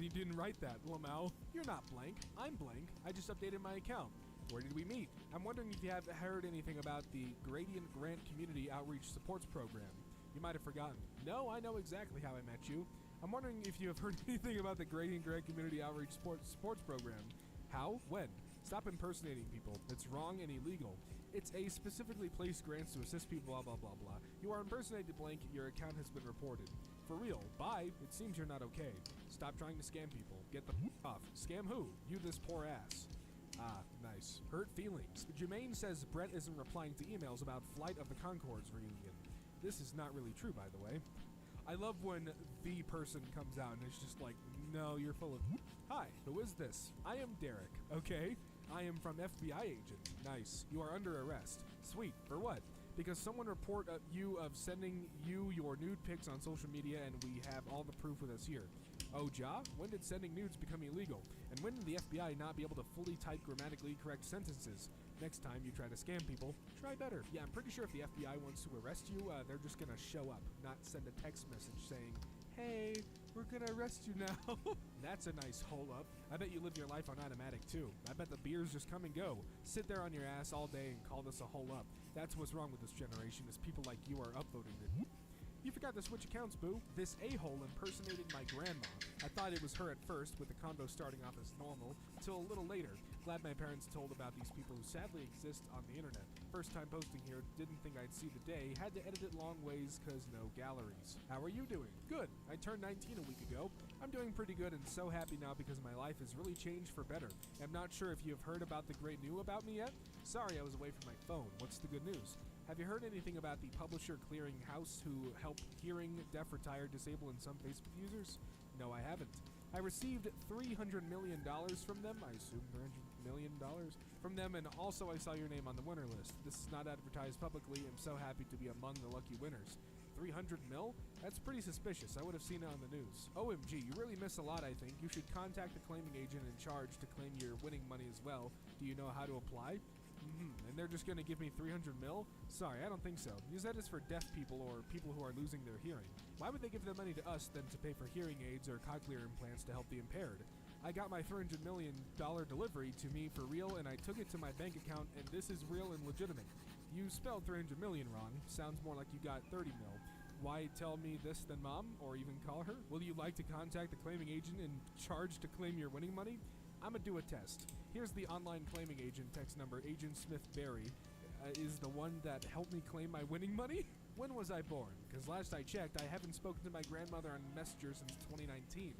You didn't write that, Lamau. You're not blank, I'm blank. I just updated my account. Where did we meet? I'm wondering if you have heard anything about the Gradient Grant Community Outreach Supports Program. You might have forgotten. No, I know exactly how I met you. I'm wondering if you have heard anything about the Gradient Grant Community Outreach Supports Program. How? When? Stop impersonating people. It's wrong and illegal. It's a specifically placed grants to assist people, blah, blah, blah, blah. You are impersonated blank, your account has been reported. For real, bye. It seems you're not okay. Stop trying to scam people. Get the off. Scam who? You this poor ass. Ah, nice. Hurt feelings. Jermaine says Brett isn't replying to emails about Flight of the Conchords reunion. This is not really true, by the way. I love when the person comes out and it's just like, no, you're full of... Hi, who is this? I am Derek, okay? I am from FBI agent. Nice. You are under arrest. Sweet. For what? Because someone report you of sending you your nude pics on social media and we have all the proof with us here. Oh, Ja? When did sending nudes become illegal? And when did the FBI not be able to fully type grammatically correct sentences? Next time you try to scam people, try better. Yeah, I'm pretty sure if the FBI wants to arrest you, they're just gonna show up, not send a text message saying, hey, we're gonna arrest you now. That's a nice hole up. I bet you live your life on automatic too. I bet the beers just come and go. Sit there on your ass all day and call this a hole up. That's what's wrong with this generation, is people like you are upvoting it. You forgot to switch accounts, boo. This a-hole impersonated my grandma. I thought it was her at first, with the convo starting off as normal, until a little later. Glad my parents told about these people who sadly exist on the internet. First time posting here, didn't think I'd see the day, had to edit it long ways cause no galleries. How are you doing? Good. I turned 19 a week ago. I'm doing pretty good and so happy now because my life has really changed for better. I'm not sure if you have heard about the great news about me yet. Sorry I was away from my phone. What's the good news? Have you heard anything about the Publisher Clearing House who help hearing, deaf, retired, disabled, and some Facebook users? No, I haven't. I received $300 million from them, I assume $300 million from them, and also I saw your name on the winner list. This is not advertised publicly. I'm so happy to be among the lucky winners. 300 mil? That's pretty suspicious. I would have seen it on the news. OMG, you really miss a lot, I think. You should contact the claiming agent in charge to claim your winning money as well. Do you know how to apply? And they're just gonna give me 300 mil? Sorry, I don't think so. Use that is for deaf people or people who are losing their hearing. Why would they give the money to us than to pay for hearing aids or cochlear implants to help the impaired? I got my $300 million delivery to me for real, and I took it to my bank account, and this is real and legitimate. You spelled 300 million wrong. Sounds more like you got 30 mil. Why tell me this than mom, or even call her? Will you like to contact the claiming agent in charge to claim your winning money? I'ma do a test. Here's the online claiming agent text number. Agent Smith Barry is the one that helped me claim my winning money? When was I born? Because last I checked, I haven't spoken to my grandmother on Messenger since 2019.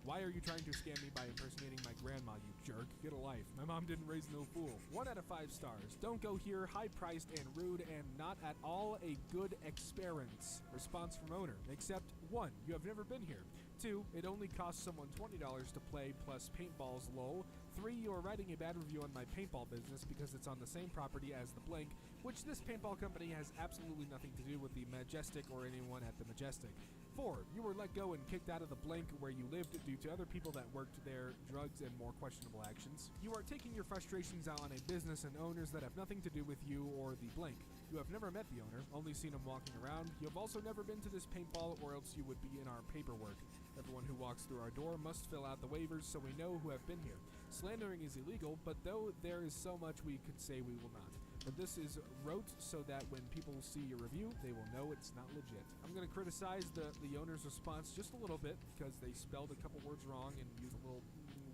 Why are you trying to scam me by impersonating my grandma, you jerk? Get a life. My mom didn't raise no fool. 1 out of 5 stars. Don't go here. High-priced and rude and not at all a good experience. Response from owner. Except 1. You have never been here. 2. It only costs someone $20 to play plus paintballs lol. 3. You are writing a bad review on my paintball business because it's on the same property as the Blank, which this paintball company has absolutely nothing to do with the Majestic or anyone at the Majestic. 4. You were let go and kicked out of the Blank where you lived due to other people that worked there, drugs, and more questionable actions. You are taking your frustrations out on a business and owners that have nothing to do with you or the Blank. You have never met the owner, only seen him walking around. You have also never been to this paintball, or else you would be in our paperwork. Everyone who walks through our door must fill out the waivers so we know who have been here. Slandering is illegal, but though there is so much we could say, we will not. But this is wrote so that when people see your review, they will know it's not legit. I'm going to criticize the owner's response just a little bit because they spelled a couple words wrong and used a little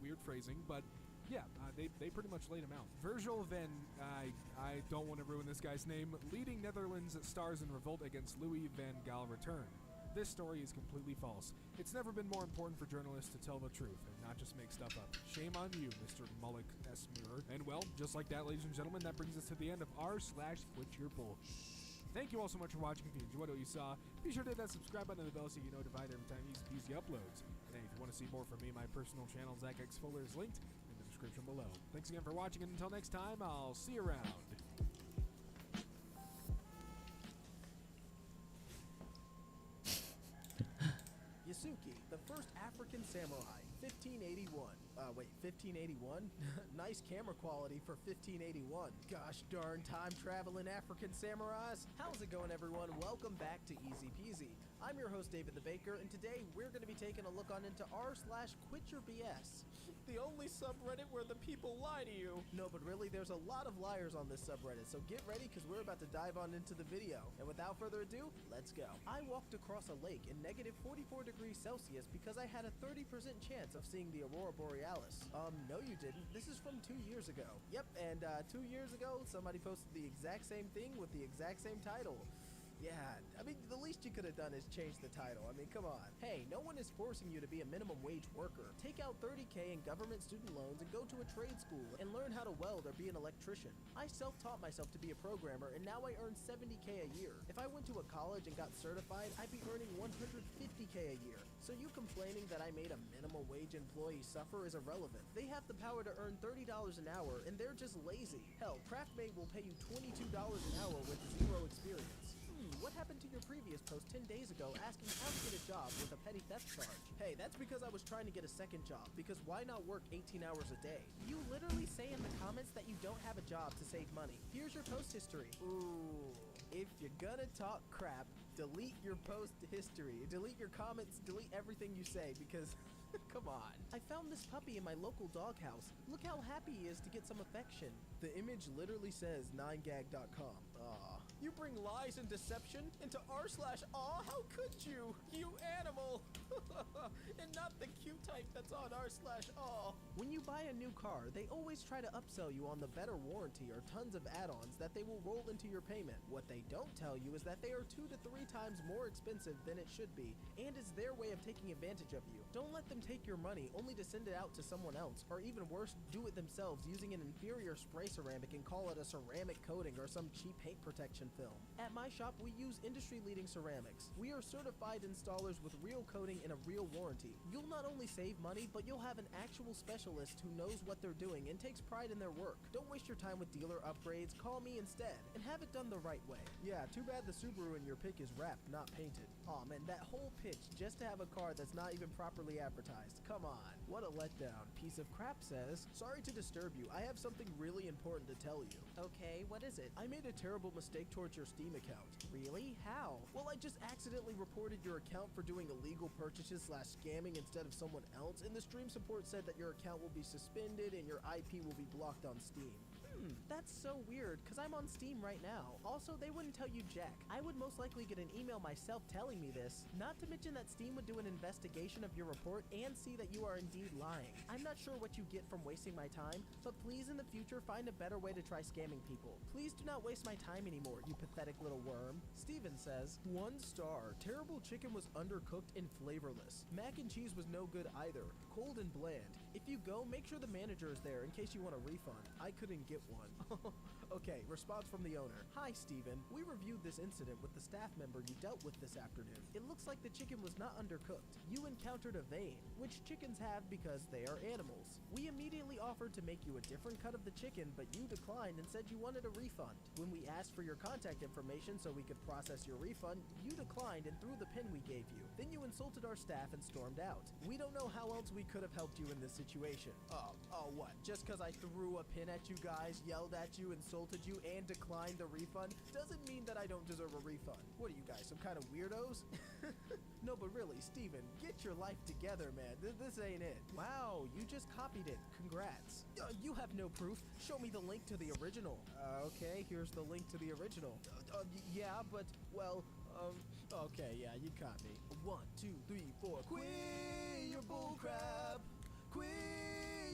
weird phrasing, but yeah, they pretty much laid him out. Virgil van, I don't want to ruin this guy's name, leading Netherlands stars in revolt against Louis van Gaal return. This story is completely false. It's never been more important for journalists to tell the truth and not just make stuff up. Shame on you, Mr. Mullock S. Muir. And well, just like that, ladies and gentlemen, that brings us to the end of r/Quit Your Bull. Thank you all so much for watching. If you enjoyed what you saw, be sure to hit that subscribe button and the bell so you know notified every time Easy uploads. And if you want to see more from me, my personal channel, Zach X Fuller, is linked in the description below. Thanks again for watching, and until next time, I'll see you around. Yasuki, the first African samurai, 1581. 1581? Nice camera quality for 1581. Gosh darn time-traveling African samurais. How's it going, everyone? Welcome back to Easy Peasy. I'm your host, David the Baker, and today we're going to be taking a look on into r/Quit Your BS. The only subreddit where the people lie to you. No, but really, there's a lot of liars on this subreddit, so get ready because we're about to dive on into the video. And without further ado, let's go. I walked across a lake in negative 44 degrees Celsius because I had a 30% chance of seeing the Aurora Borealis. No you didn't. This is from 2 years ago. Yep, and 2 years ago, somebody posted the exact same thing with the exact same title. Yeah, I mean, the least you could have done is change the title. I mean, come on. Hey, no one is forcing you to be a minimum wage worker. Take out $30K in government student loans and go to a trade school and learn how to weld or be an electrician. I self-taught myself to be a programmer, and now I earn $70K a year. If I went to a college and got certified, I'd be earning $150K a year. So you complaining that I made a minimum wage employee suffer is irrelevant. They have the power to earn $30 an hour, and they're just lazy. Hell, Craftmate will pay you $22 an hour with 0 experience. What happened to your previous post 10 days ago asking how to get a job with a petty theft charge? Hey, that's because I was trying to get a second job, because why not work 18 hours a day? You literally say in the comments that you don't have a job to save money. Here's your post history. Ooh, if you're gonna talk crap, delete your post history. Delete your comments, delete everything you say, because come on. I found this puppy in my local doghouse. Look how happy he is to get some affection. The image literally says 9gag.com. Aw. You bring lies and deception into r/aw? How could you? You animal! And not the cute type that's on r/all. When you buy a new car, they always try to upsell you on the better warranty or tons of add-ons that they will roll into your payment. What they don't tell you is that they are 2 to 3 times more expensive than it should be, and is their way of taking advantage of you. Don't let them take your money only to send it out to someone else, or even worse, do it themselves using an inferior spray ceramic and call it a ceramic coating or some cheap paint protection film. At my shop, we use industry-leading ceramics. We are certified installers with real coating and a real warranty. You'll not only save money, but you'll have an actual specialist who knows what they're doing and takes pride in their work. Don't waste your time with dealer upgrades, call me instead, and have it done the right way. Yeah, too bad the Subaru in your pic is wrapped, not painted. Aw man, that whole pitch just to have a car that's not even properly advertised. Come on, what a letdown. Piece of crap says, sorry to disturb you, I have something really important to tell you. Okay, what is it? I made a terrible mistake towards your Steam account. Really? How? Well, I just accidentally reported your account for doing illegal purchases / scamming instead of someone else, and the stream support said that your account will be suspended and your IP will be blocked on Steam. That's so weird, because I'm on Steam right now. Also, they wouldn't tell you jack. I would most likely get an email myself telling me this. Not to mention that Steam would do an investigation of your report and see that you are indeed lying. I'm not sure what you get from wasting my time, but please in the future find a better way to try scamming people. Please do not waste my time anymore, you pathetic little worm. Steven says, 1 star. Terrible chicken was undercooked and flavorless. Mac and cheese was no good either. Cold and bland. If you go, make sure the manager is there in case you want a refund. I couldn't get one. Okay, response from the owner. Hi, Steven. We reviewed this incident with the staff member you dealt with this afternoon. It looks like the chicken was not undercooked. You encountered a vein, which chickens have because they are animals. We immediately offered to make you a different cut of the chicken, but you declined and said you wanted a refund. When we asked for your contact information so we could process your refund, you declined and threw the pin we gave you. Then you insulted our staff and stormed out. We don't know how else we could have helped you in this situation. Oh, what? Just because I threw a pin at you guys, yelled at you, insulted you, and declined the refund doesn't mean that I don't deserve a refund. What are you guys, some kind of weirdos? No, but really, Steven, get your life together, man. This ain't it. Wow, you just copied it. Congrats. You have no proof. Show me the link to the original. Okay, here's the link to the original. Yeah, but, well, okay, yeah, you caught me. 1, 2, 3, 4. Quit your bullcrap. Quit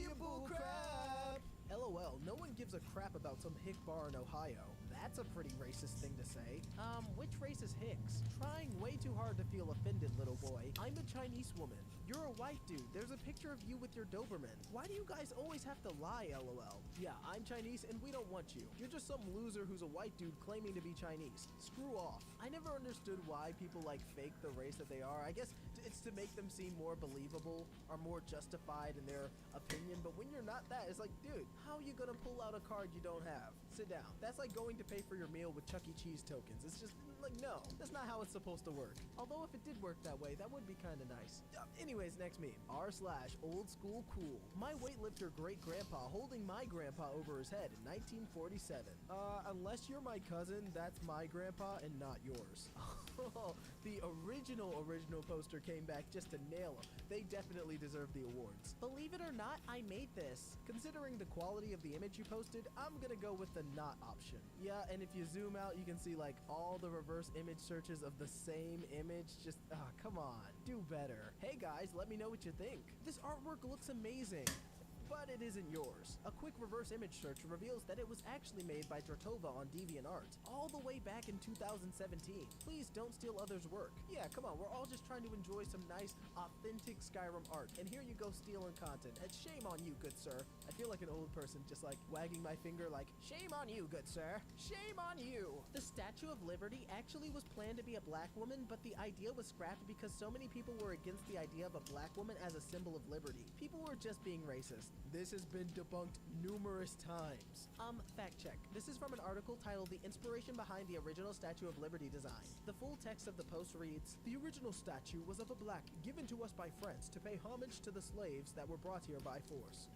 your bullcrap. LOL, no one gives a crap about some hick bar in Ohio. That's a pretty racist thing to say. Which race is Hicks? Trying way too hard to feel offended, little boy. I'm a Chinese woman. You're a white dude. There's a picture of you with your Doberman. Why do you guys always have to lie, LOL? Yeah, I'm Chinese and we don't want you. You're just some loser who's a white dude claiming to be Chinese. Screw off. I never understood why people like fake the race that they are. I guess it's to make them seem more believable or more justified in their opinion, but when you're not that, it's like, dude, how are you gonna pull out a card you don't have? Sit down. That's like going to pay for your meal with Chuck E. Cheese tokens. It's just like, no, that's not how it's supposed to work. Although if it did work that way, that would be kind of nice. Anyways, next meme. r/old school cool. My weightlifter great grandpa holding my grandpa over his head in 1947. Unless you're my cousin, that's my grandpa and not yours. The original poster came back just to nail them. They definitely deserve the awards. Believe it or not, I made this. Considering the quality of the image you posted, I'm gonna go with the not option. Yeah, and if you zoom out, you can see like all the reverse image searches of the same image. Just, come on, do better. Hey guys, let me know what you think. This artwork looks amazing. But it isn't yours. A quick reverse image search reveals that it was actually made by Drotova on DeviantArt, all the way back in 2017. Please don't steal others' work. Yeah, come on, we're all just trying to enjoy some nice, authentic Skyrim art, and here you go stealing content. And shame on you, good sir. I feel like an old person just like wagging my finger like, shame on you, good sir. Shame on you. The Statue of Liberty actually was planned to be a black woman, but the idea was scrapped because so many people were against the idea of a black woman as a symbol of liberty. People were just being racist. This has been debunked numerous times. Fact check. This is from an article titled The Inspiration Behind the Original Statue of Liberty Design. The full text of the post reads, the original statue was of a black given to us by France to pay homage to the slaves that were brought here by force.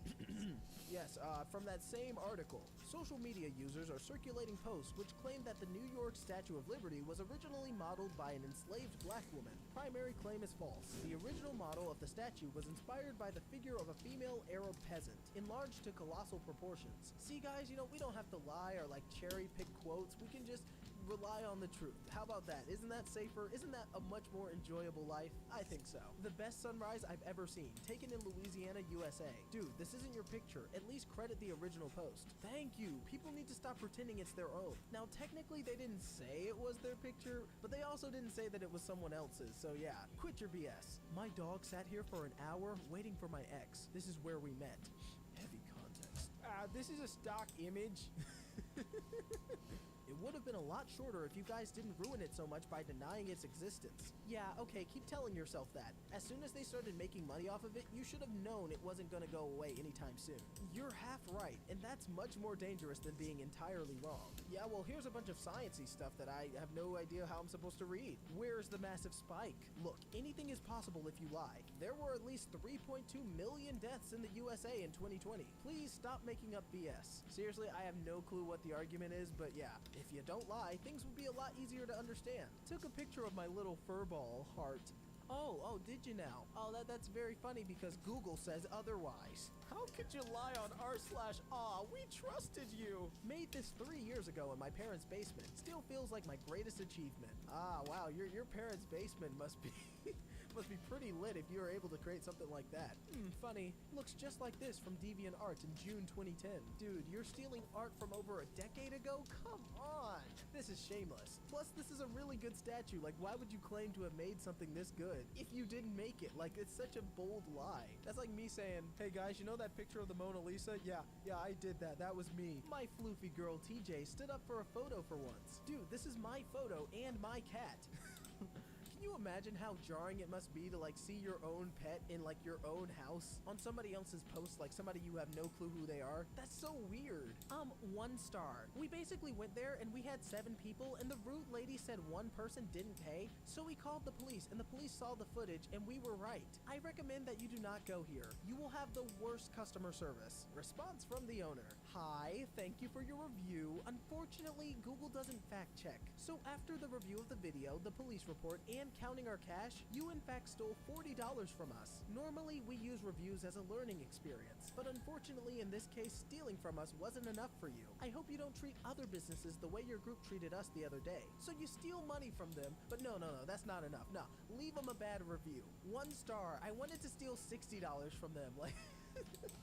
Yes, from that same article. Social media users are circulating posts which claim that the New York Statue of Liberty was originally modeled by an enslaved black woman. Primary claim is false. The original model of the statue was inspired by the figure of a female Arab peasant, enlarged to colossal proportions. See guys, we don't have to lie or like cherry pick quotes. We can just rely on the truth. How about that? Isn't that safer? Isn't that a much more enjoyable life? I think so. The best sunrise I've ever seen, taken in Louisiana, USA. Dude, this isn't your picture. At least credit the original post. Thank you. People need to stop pretending it's their own. Now, technically, they didn't say it was their picture, but they also didn't say that it was someone else's. So yeah, quit your BS. My dog sat here for an hour waiting for my ex. This is where we met. Heavy context. This is a stock image. It would have been a lot shorter if you guys didn't ruin it so much by denying its existence. Yeah, okay, keep telling yourself that. As soon as they started making money off of it, you should have known it wasn't gonna go away anytime soon. You're half right, and that's much more dangerous than being entirely wrong. Yeah, well, here's a bunch of sciencey stuff that I have no idea how I'm supposed to read. Where's the massive spike? Look, anything is possible if you lie. There were at least 3.2 million deaths in the USA in 2020. Please stop making up BS. Seriously, I have no clue what the argument is, but yeah, if you don't lie, things would be a lot easier to understand. Took a picture of my little furball heart. Oh, did you now? Oh, that's very funny because Google says otherwise. How could you lie on r/aw? We trusted you. Made this 3 years ago in my parents' basement. Still feels like my greatest achievement. Ah, wow, your parents' basement must be must be pretty lit if you were able to create something like that. Funny. Looks just like this from DeviantArt in June 2010. Dude, you're stealing art from over a decade ago? Come on. This is shameless. Plus, this is a really good statue. Like, why would you claim to have made something this good if you didn't make it? Like, it's such a bold lie. That's like me saying, hey guys, you know that picture of the Mona Lisa? Yeah, I did that. That was me. My floofy girl TJ stood up for a photo for once. Dude, this is my photo and my cat. Can you imagine how jarring it must be to like see your own pet in like your own house on somebody else's post, like somebody you have no clue who they are? That's so weird. 1 star. We basically went there and we had 7 people and the rude lady said one person didn't pay, so we called the police and the police saw the footage and we were right. I recommend that you do not go here. You will have the worst customer service. Response from the owner. Hi, thank you for your review. Unfortunately, Google doesn't fact check. So after the review of the video, the police report, and counting our cash, you in fact stole $40 from us. Normally, we use reviews as a learning experience, but unfortunately in this case, stealing from us wasn't enough for you. I hope you don't treat other businesses the way your group treated us the other day. So you steal money from them, but no, that's not enough. No, leave them a bad review. 1 star. I wanted to steal $60 from them. Like...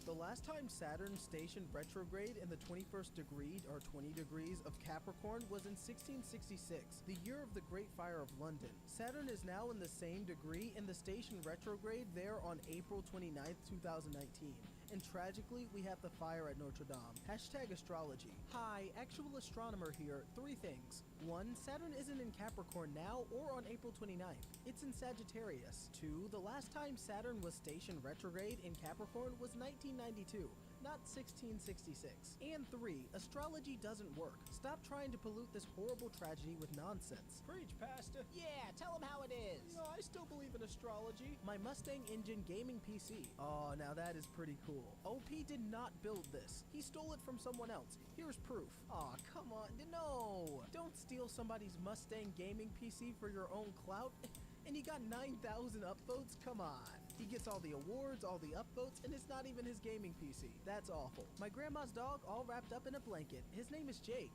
The last time Saturn stationed retrograde in the 21st degree, or 20 degrees, of Capricorn was in 1666, the year of the Great Fire of London. Saturn is now in the same degree and the station retrograde there on April 29th, 2019. And tragically, we have the fire at Notre Dame. Hashtag astrology. Hi, actual astronomer here. 3 things. 1, Saturn isn't in Capricorn now or on April 29th. It's in Sagittarius. 2, the last time Saturn was stationed retrograde in Capricorn was 1992. Not 1666. And 3, astrology doesn't work. Stop trying to pollute this horrible tragedy with nonsense. Preach, Pastor. Yeah, tell them how it is. No, I still believe in astrology. My Mustang engine gaming PC. Oh, now that is pretty cool. OP did not build this. He stole it from someone else. Here's proof. Aw, come on. No. Don't steal somebody's Mustang gaming PC for your own clout. And he got 9,000 upvotes? Come on. He gets all the awards, all the upvotes, and it's not even his gaming PC. That's awful. My grandma's dog all wrapped up in a blanket. His name is Jake.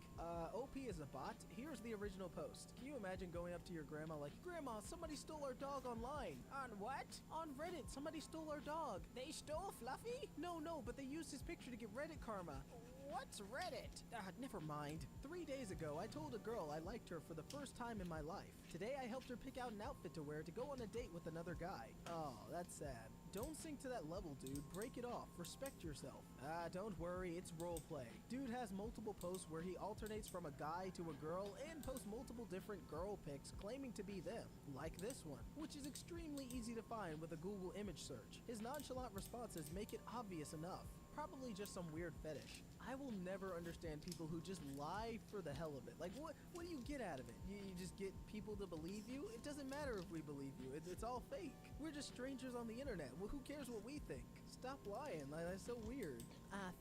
OP is a bot. Here's the original post. Can you imagine going up to your grandma like, Grandma, somebody stole our dog online. On what? On Reddit, somebody stole our dog. They stole Fluffy? No, but they used his picture to get Reddit karma. What's Reddit? Never mind. 3 days ago, I told a girl I liked her for the first time in my life. Today, I helped her pick out an outfit to wear to go on a date with another guy. Oh, that's sad. Don't sink to that level, dude. Break it off. Respect yourself. Don't worry, it's roleplay. Dude has multiple posts where he alternates from a guy to a girl and posts multiple different girl pics claiming to be them, like this one, which is extremely easy to find with a Google image search. His nonchalant responses make it obvious enough. Probably just some weird fetish. I will never understand people who just lie for the hell of it. Like, what do you get out of it? You just get people to believe you? It doesn't matter if we believe you. It's all fake. We're just strangers on the internet. Well, who cares what we think? Stop lying. That's so weird.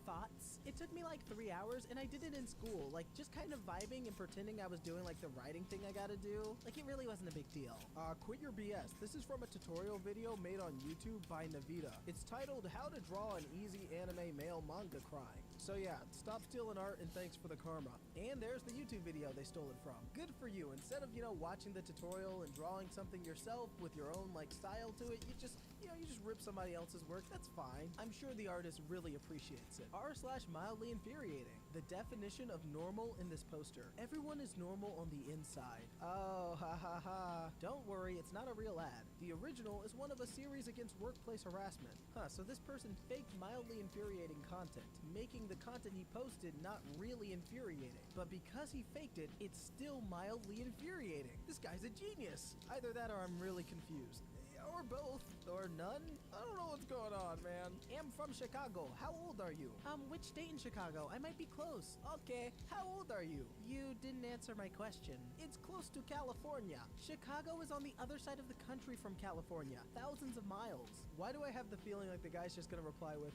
Thoughts? It took me like 3 hours and I did it in school, like just kind of vibing and pretending I was doing like the writing thing I gotta do. Like it really wasn't a big deal. Quit your BS. This is from a tutorial video made on YouTube by Navita. It's titled How to Draw an Easy Anime Male Manga Crying. So yeah, stop stealing art and thanks for the karma. And there's the YouTube video they stole it from. Good for you. Instead of, watching the tutorial and drawing something yourself with your own like style to it, you just rip somebody else's work. That's fine. I'm sure the artist really appreciates it. r/mildly infuriating. The definition of normal in this poster. Everyone is normal on the inside. Oh, ha ha ha. Don't worry, it's not a real ad. The original is one of a series against workplace harassment. So this person faked mildly infuriating content, making the content he posted not really infuriating. But because he faked it, it's still mildly infuriating. This guy's a genius. Either that or I'm really confused. Or both, or none. I don't know what's going on, man. I'm from Chicago. How old are you? Which state in Chicago? I might be close. Okay, how old are you? You didn't answer my question. It's close to California. Chicago is on the other side of the country from California. Thousands of miles. Why do I have the feeling like the guy's just gonna reply with,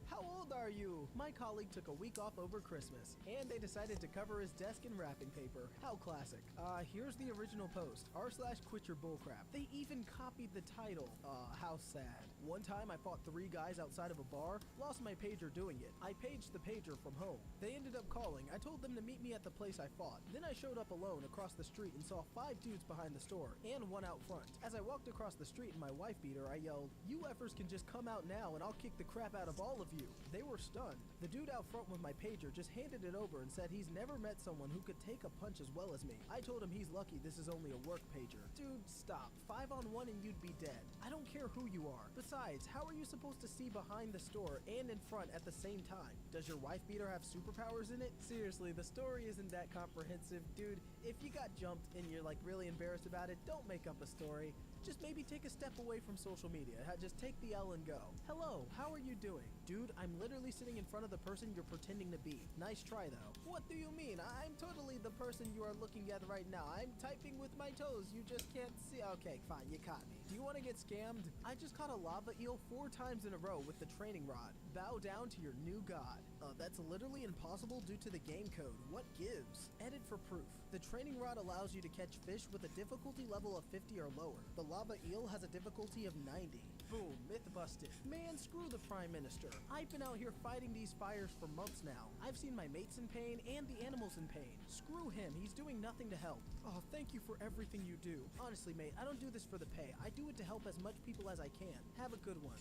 how old are you? My colleague took a week off over Christmas, and they decided to cover his desk in wrapping paper. How classic. Here's the original post. r/quit your bullcrap. They even copied the title. How sad. One time I fought 3 guys outside of a bar, lost my pager doing it. I paged the pager from home. They ended up calling. I told them to meet me at the place I fought. Then I showed up alone across the street and saw 5 dudes behind the store, and 1 out front. As I walked across the street in my wife beater, I yelled, "You effers can just come out now and I'll kick the crap out of all of you." They were stunned. The dude out front with my pager just handed it over and said he's never met someone who could take a punch as well as me. I told him he's lucky this is only a work pager. Dude, stop. 5-on-1 and you'd be dead. I don't care who you are. Besides, how are you supposed to see behind the store and in front at the same time? Does your wife beater have superpowers in it? Seriously, the story isn't that comprehensive. Dude, if you got jumped and you're like really embarrassed about it, don't make up a story. Just maybe take a step away from social media. Just take the L and go. Hello, how are you doing? Dude, I'm literally sitting in front of the person you're pretending to be. Nice try though. What do you mean? I'm totally the person you are looking at right now. I'm typing with my toes. You just can't see. Okay, fine, you caught me. Do you want to get scammed? I just caught a lava eel 4 times in a row with the training rod. Bow down to your new god. That's literally impossible due to the game code. What gives? Edit for proof. The training rod allows you to catch fish with a difficulty level of 50 or lower. The lava eel has a difficulty of 90. Boom, myth busted. Man, screw the Prime Minister. I've been out here fighting these fires for months now. I've seen my mates in pain and the animals in pain. Screw him, he's doing nothing to help. Oh, thank you for everything you do. Honestly, mate, I don't do this for the pay. I do it to help as much people as I can. Have a good one.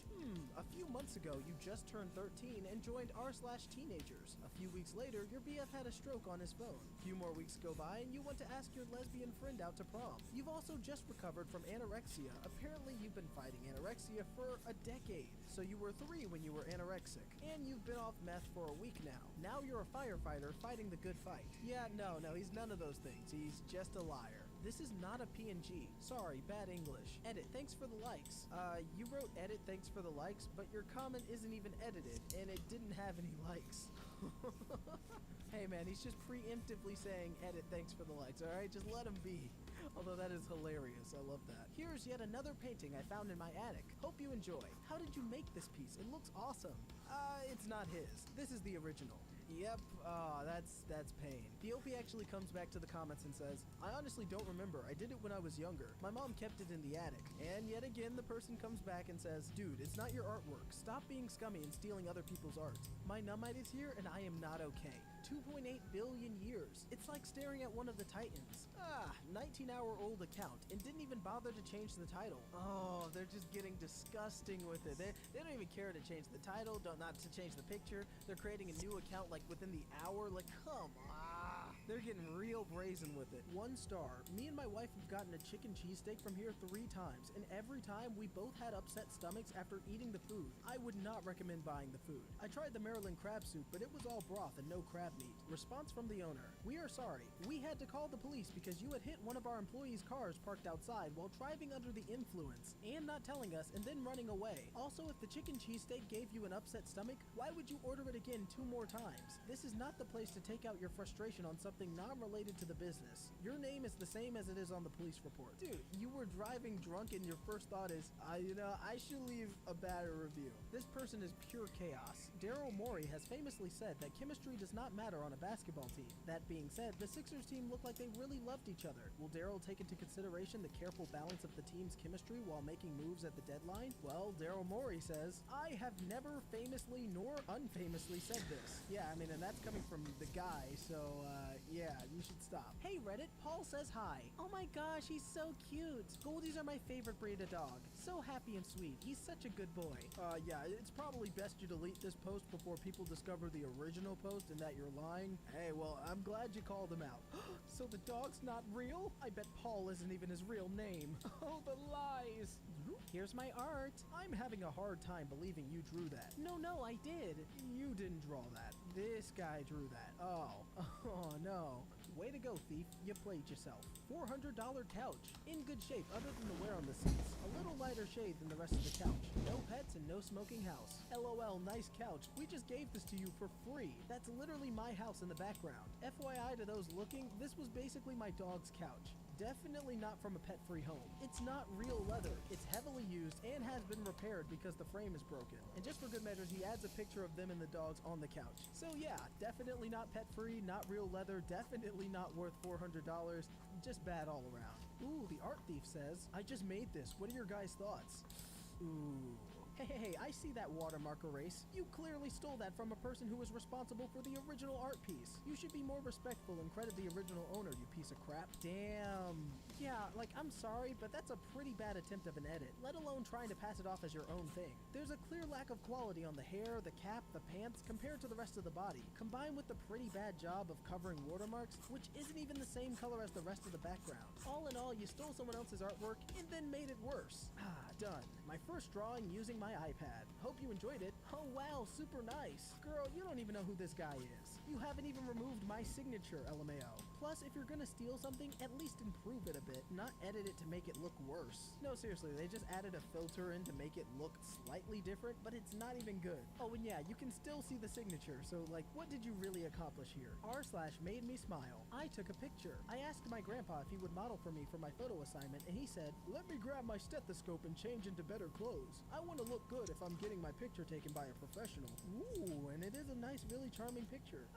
A few months ago, you just turned 13 and joined r/teenagers. A few weeks later, your BF had a stroke on his phone. A few more weeks go by and you want to ask your lesbian friend out to prom. You've also just recovered from anorexia. Apparently, you've been fighting anorexia for a decade. So you were 3 when you were anorexic. And you've been off meth for a week now. Now you're a firefighter fighting the good fight. Yeah, no, he's none of those things. He's just a liar. This is not a PNG. Sorry, bad English. Edit, thanks for the likes. You wrote edit, thanks for the likes, but your comment isn't even edited, and it didn't have any likes. Hey man, he's just preemptively saying edit, thanks for the likes, alright? Just let him be. Although that is hilarious, I love that. Here's yet another painting I found in my attic. Hope you enjoy. How did you make this piece? It looks awesome. It's not his. This is the original. Yep, that's pain. The OP actually comes back to the comments and says, I honestly don't remember. I did it when I was younger. My mom kept it in the attic. And yet again, the person comes back and says, dude, it's not your artwork. Stop being scummy and stealing other people's art. My nummite is here and I am not okay. 2.8 billion years. It's like staring at one of the Titans. 19-hour-old account and didn't even bother to change the title. Oh, they're just getting disgusting with it. They don't even care to change the title, not to change the picture. They're creating a new account like within the hour. Like, come on. They're getting real brazen with it. 1 star. Me and my wife have gotten a chicken cheesesteak from here 3 times, and every time we both had upset stomachs after eating the food. I would not recommend buying the food. I tried the Maryland crab soup, but it was all broth and no crab meat. Response from the owner. We are sorry. We had to call the police because you had hit one of our employees' cars parked outside while driving under the influence and not telling us and then running away. Also, if the chicken cheesesteak gave you an upset stomach, why would you order it again 2 more times? This is not the place to take out your frustration on something something non-related to the business. Your name is the same as it is on the police report. Dude, you were driving drunk and your first thought is, I should leave a bad review. This person is pure chaos. Daryl Morey has famously said that chemistry does not matter on a basketball team. That being said, the Sixers team looked like they really loved each other. Will Daryl take into consideration the careful balance of the team's chemistry while making moves at the deadline? Well, Daryl Morey says, I have never famously nor unfamously said this. Yeah, I mean, and that's coming from the guy, so, yeah, you should stop. Hey, Reddit, Paul says hi. Oh my gosh, he's so cute. Goldies are my favorite breed of dog. So happy and sweet. He's such a good boy. Yeah, it's probably best you delete this post before people discover the original post and that you're lying. Hey, well, I'm glad you called him out. So the dog's not real? I bet Paul isn't even his real name. Oh, the lies. Here's my art. I'm having a hard time believing you drew that. No, I did. You didn't draw that. This guy drew that. Oh, no. Way to go, thief. You played yourself. $400 couch. In good shape other than the wear on the seats. A little lighter shade than the rest of the couch. No pets and no smoking house. LOL, nice couch. We just gave this to you for free. That's literally my house in the background. FYI to those looking, this was basically my dog's couch. Definitely not from a pet-free home. It's not real leather. It's heavily used and has been repaired because the frame is broken. And just for good measures, he adds a picture of them and the dogs on the couch. So yeah, definitely not pet-free, not real leather, definitely not worth $400. Just bad all around. Ooh, the art thief says, I just made this. What are your guys' thoughts? Ooh. Hey, I see that watermark erase. You clearly stole that from a person who was responsible for the original art piece. You should be more respectful and credit the original owner, you piece of crap. Damn. Yeah, like, I'm sorry, but that's a pretty bad attempt of an edit, let alone trying to pass it off as your own thing. There's a clear lack of quality on the hair, the cap, the pants, compared to the rest of the body, combined with the pretty bad job of covering watermarks, which isn't even the same color as the rest of the background. All in all, you stole someone else's artwork and then made it worse. Done. My first drawing using my iPad. Hope you enjoyed it. Oh wow, super nice. Girl, you don't even know who this guy is. You haven't even removed my signature, LMAO. Plus, if you're gonna steal something, at least improve it a bit, not edit it to make it look worse. No, seriously, they just added a filter in to make it look slightly different, but it's not even good. Oh, and yeah, you can still see the signature, so like, what did you really accomplish here? r/ made me smile. I took a picture. I asked my grandpa if he would model for me for my photo assignment, and he said, let me grab my stethoscope and change into better clothes. I want to look good if I'm getting my picture taken by a professional. Ooh, and it is a nice, really charming picture.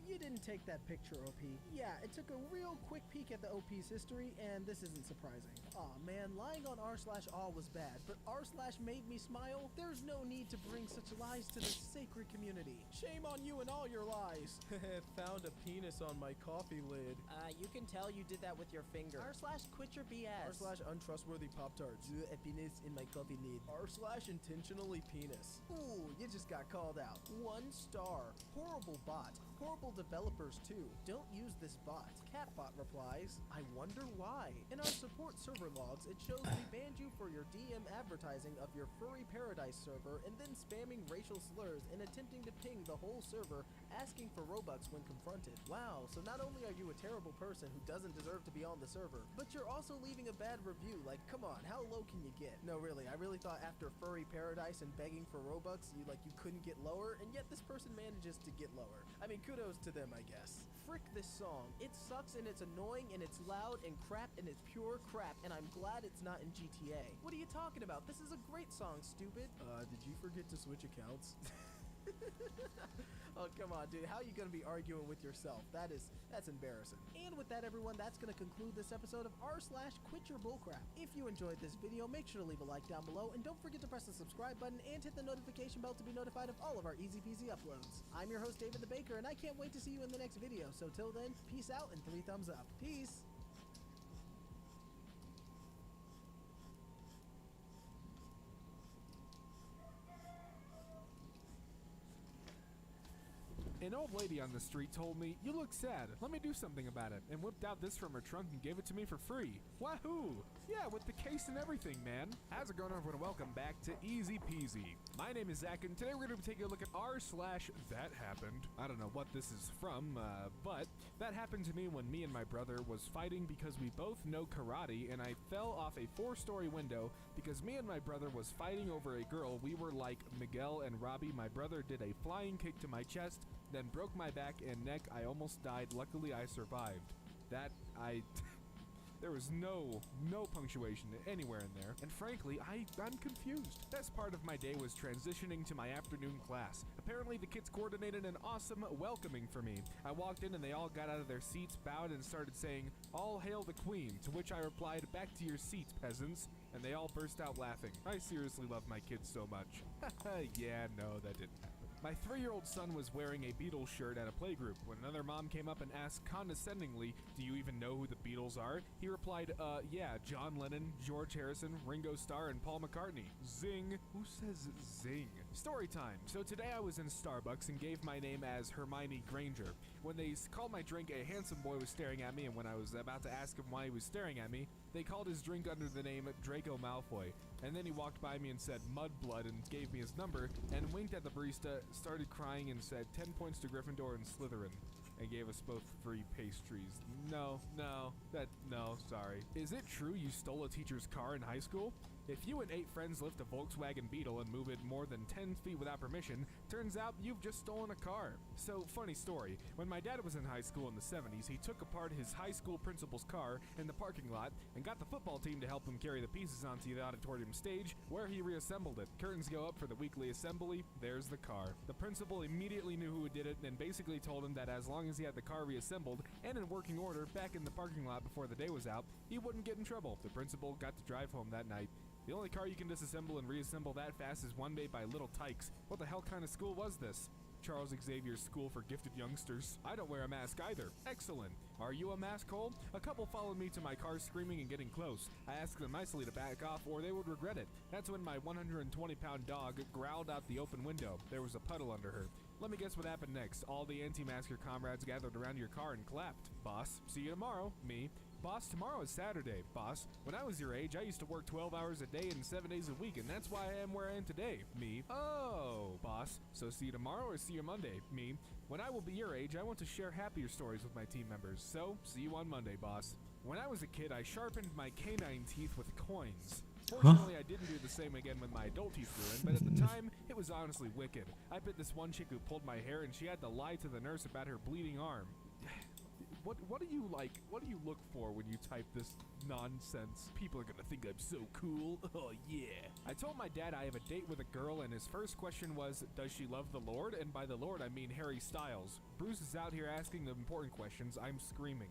You didn't take that picture, OP. Yeah, it took a real quick peek at the OP's history, and this isn't surprising. Aw, man, lying on r/all was bad, but r/ made me smile? There's no need to bring such lies to this sacred community. Shame on you and all your lies. Found a penis on my coffee lid. You can tell you did that with your finger. r/ quit your BS. r/ untrustworthy Pop-Tarts. A penis in my coffee lid. r/ intentionally penis. Ooh, you just got called out. 1 star. Horrible bot. Horrible developers too. Don't use this bot. Catbot replies, I wonder why. In our support server logs, it shows we banned you for your DM advertising of your Furry Paradise server and then spamming racial slurs and attempting to ping the whole server asking for Robux when confronted. Wow, so not only are you a terrible person who doesn't deserve to be on the server, but you're also leaving a bad review. Like, come on, how low can you get? No, really, I really thought after Furry Paradise and begging for Robux, you couldn't get lower, and yet this person manages to get lower. I mean, kudos to them, I guess. Frick this song. It sucks and it's annoying and it's loud and crap and it's pure crap, and I'm glad it's not in GTA. What are you talking about? This is a great song, stupid. Did you forget to switch accounts? Oh, come on, dude. How are you going to be arguing with yourself? That's embarrassing. And with that, everyone, that's going to conclude this episode of r/ Quit Your Bullcrap. If you enjoyed this video, make sure to leave a like down below, and don't forget to press the subscribe button and hit the notification bell to be notified of all of our easy peasy uploads. I'm your host, David the Baker, and I can't wait to see you in the next video. So till then, peace out and 3 thumbs up. Peace! An old lady on the street told me, you look sad, let me do something about it, and whipped out this from her trunk and gave it to me for free. Wahoo! Yeah, with the case and everything, man. How's it going, everyone? Welcome back to Easy Peasy. My name is Zach, and today we're going to be taking a look at r/ That Happened. I don't know what this is from, but that happened to me when me and my brother was fighting because we both know karate, and I fell off a 4-story window because me and my brother was fighting over a girl. We were like Miguel and Robbie. My brother did a flying kick to my chest, then broke my back and neck. I almost died. Luckily, I survived. There was no punctuation anywhere in there, and frankly, I'm confused. Best part of my day was transitioning to my afternoon class. Apparently, the kids coordinated an awesome welcoming for me. I walked in and they all got out of their seats, bowed, and started saying, "All hail the queen," to which I replied, "Back to your seats, peasants," and they all burst out laughing. I seriously love my kids so much. Yeah, no, that didn't happen. My 3-year-old son was wearing a Beatles shirt at a playgroup when another mom came up and asked condescendingly, "Do you even know who the Beatles are?" He replied, yeah, John Lennon, George Harrison, Ringo Starr, and Paul McCartney. Zing. Who says zing? Story time. So today I was in Starbucks and gave my name as Hermione Granger. When they called my drink, a handsome boy was staring at me, and when I was about to ask him why he was staring at me, they called his drink under the name Draco Malfoy. And then he walked by me and said Mudblood and gave me his number and winked at the barista, started crying and said 10 points to Gryffindor and Slytherin, and gave us both free pastries. No, sorry. Is it true you stole a teacher's car in high school? If you and 8 friends lift a Volkswagen Beetle and move it more than 10 feet without permission, turns out you've just stolen a car. So, funny story. When my dad was in high school in the 70s, he took apart his high school principal's car in the parking lot and got the football team to help him carry the pieces onto the auditorium stage, where he reassembled it. Curtains go up for the weekly assembly. There's the car. The principal immediately knew who did it and basically told him that as long as he had the car reassembled and in working order back in the parking lot before the day was out, he wouldn't get in trouble. The principal got to drive home that night. The only car you can disassemble and reassemble that fast is one made by little tykes. What the hell kind of school was this? Charles Xavier's School for Gifted Youngsters. I don't wear a mask either. Excellent. Are you a mask hole? A couple followed me to my car screaming and getting close. I asked them nicely to back off or they would regret it. That's when my 120-pound dog growled out the open window. There was a puddle under her. Let me guess what happened next. All the anti-masker comrades gathered around your car and clapped. Boss, see you tomorrow. Me. Boss, tomorrow is Saturday. Boss, when I was your age, I used to work 12 hours a day and 7 days a week, and that's why I am where I am today. Me. Oh, boss, so see you tomorrow or see you Monday? Me. When I will be your age, I want to share happier stories with my team members, so see you on Monday, boss. When I was a kid, I sharpened my canine teeth with coins. Fortunately, I didn't do the same again when my adult teeth grew in, but at the time, it was honestly wicked. I bit this one chick who pulled my hair, and she had to lie to the nurse about her bleeding arm. What do you like? What do you look for when you type this nonsense? People are gonna think I'm so cool. Oh yeah. I told my dad I have a date with a girl, and his first question was, does she love the Lord? And by the Lord, I mean Harry Styles. Bruce is out here asking the important questions. I'm screaming.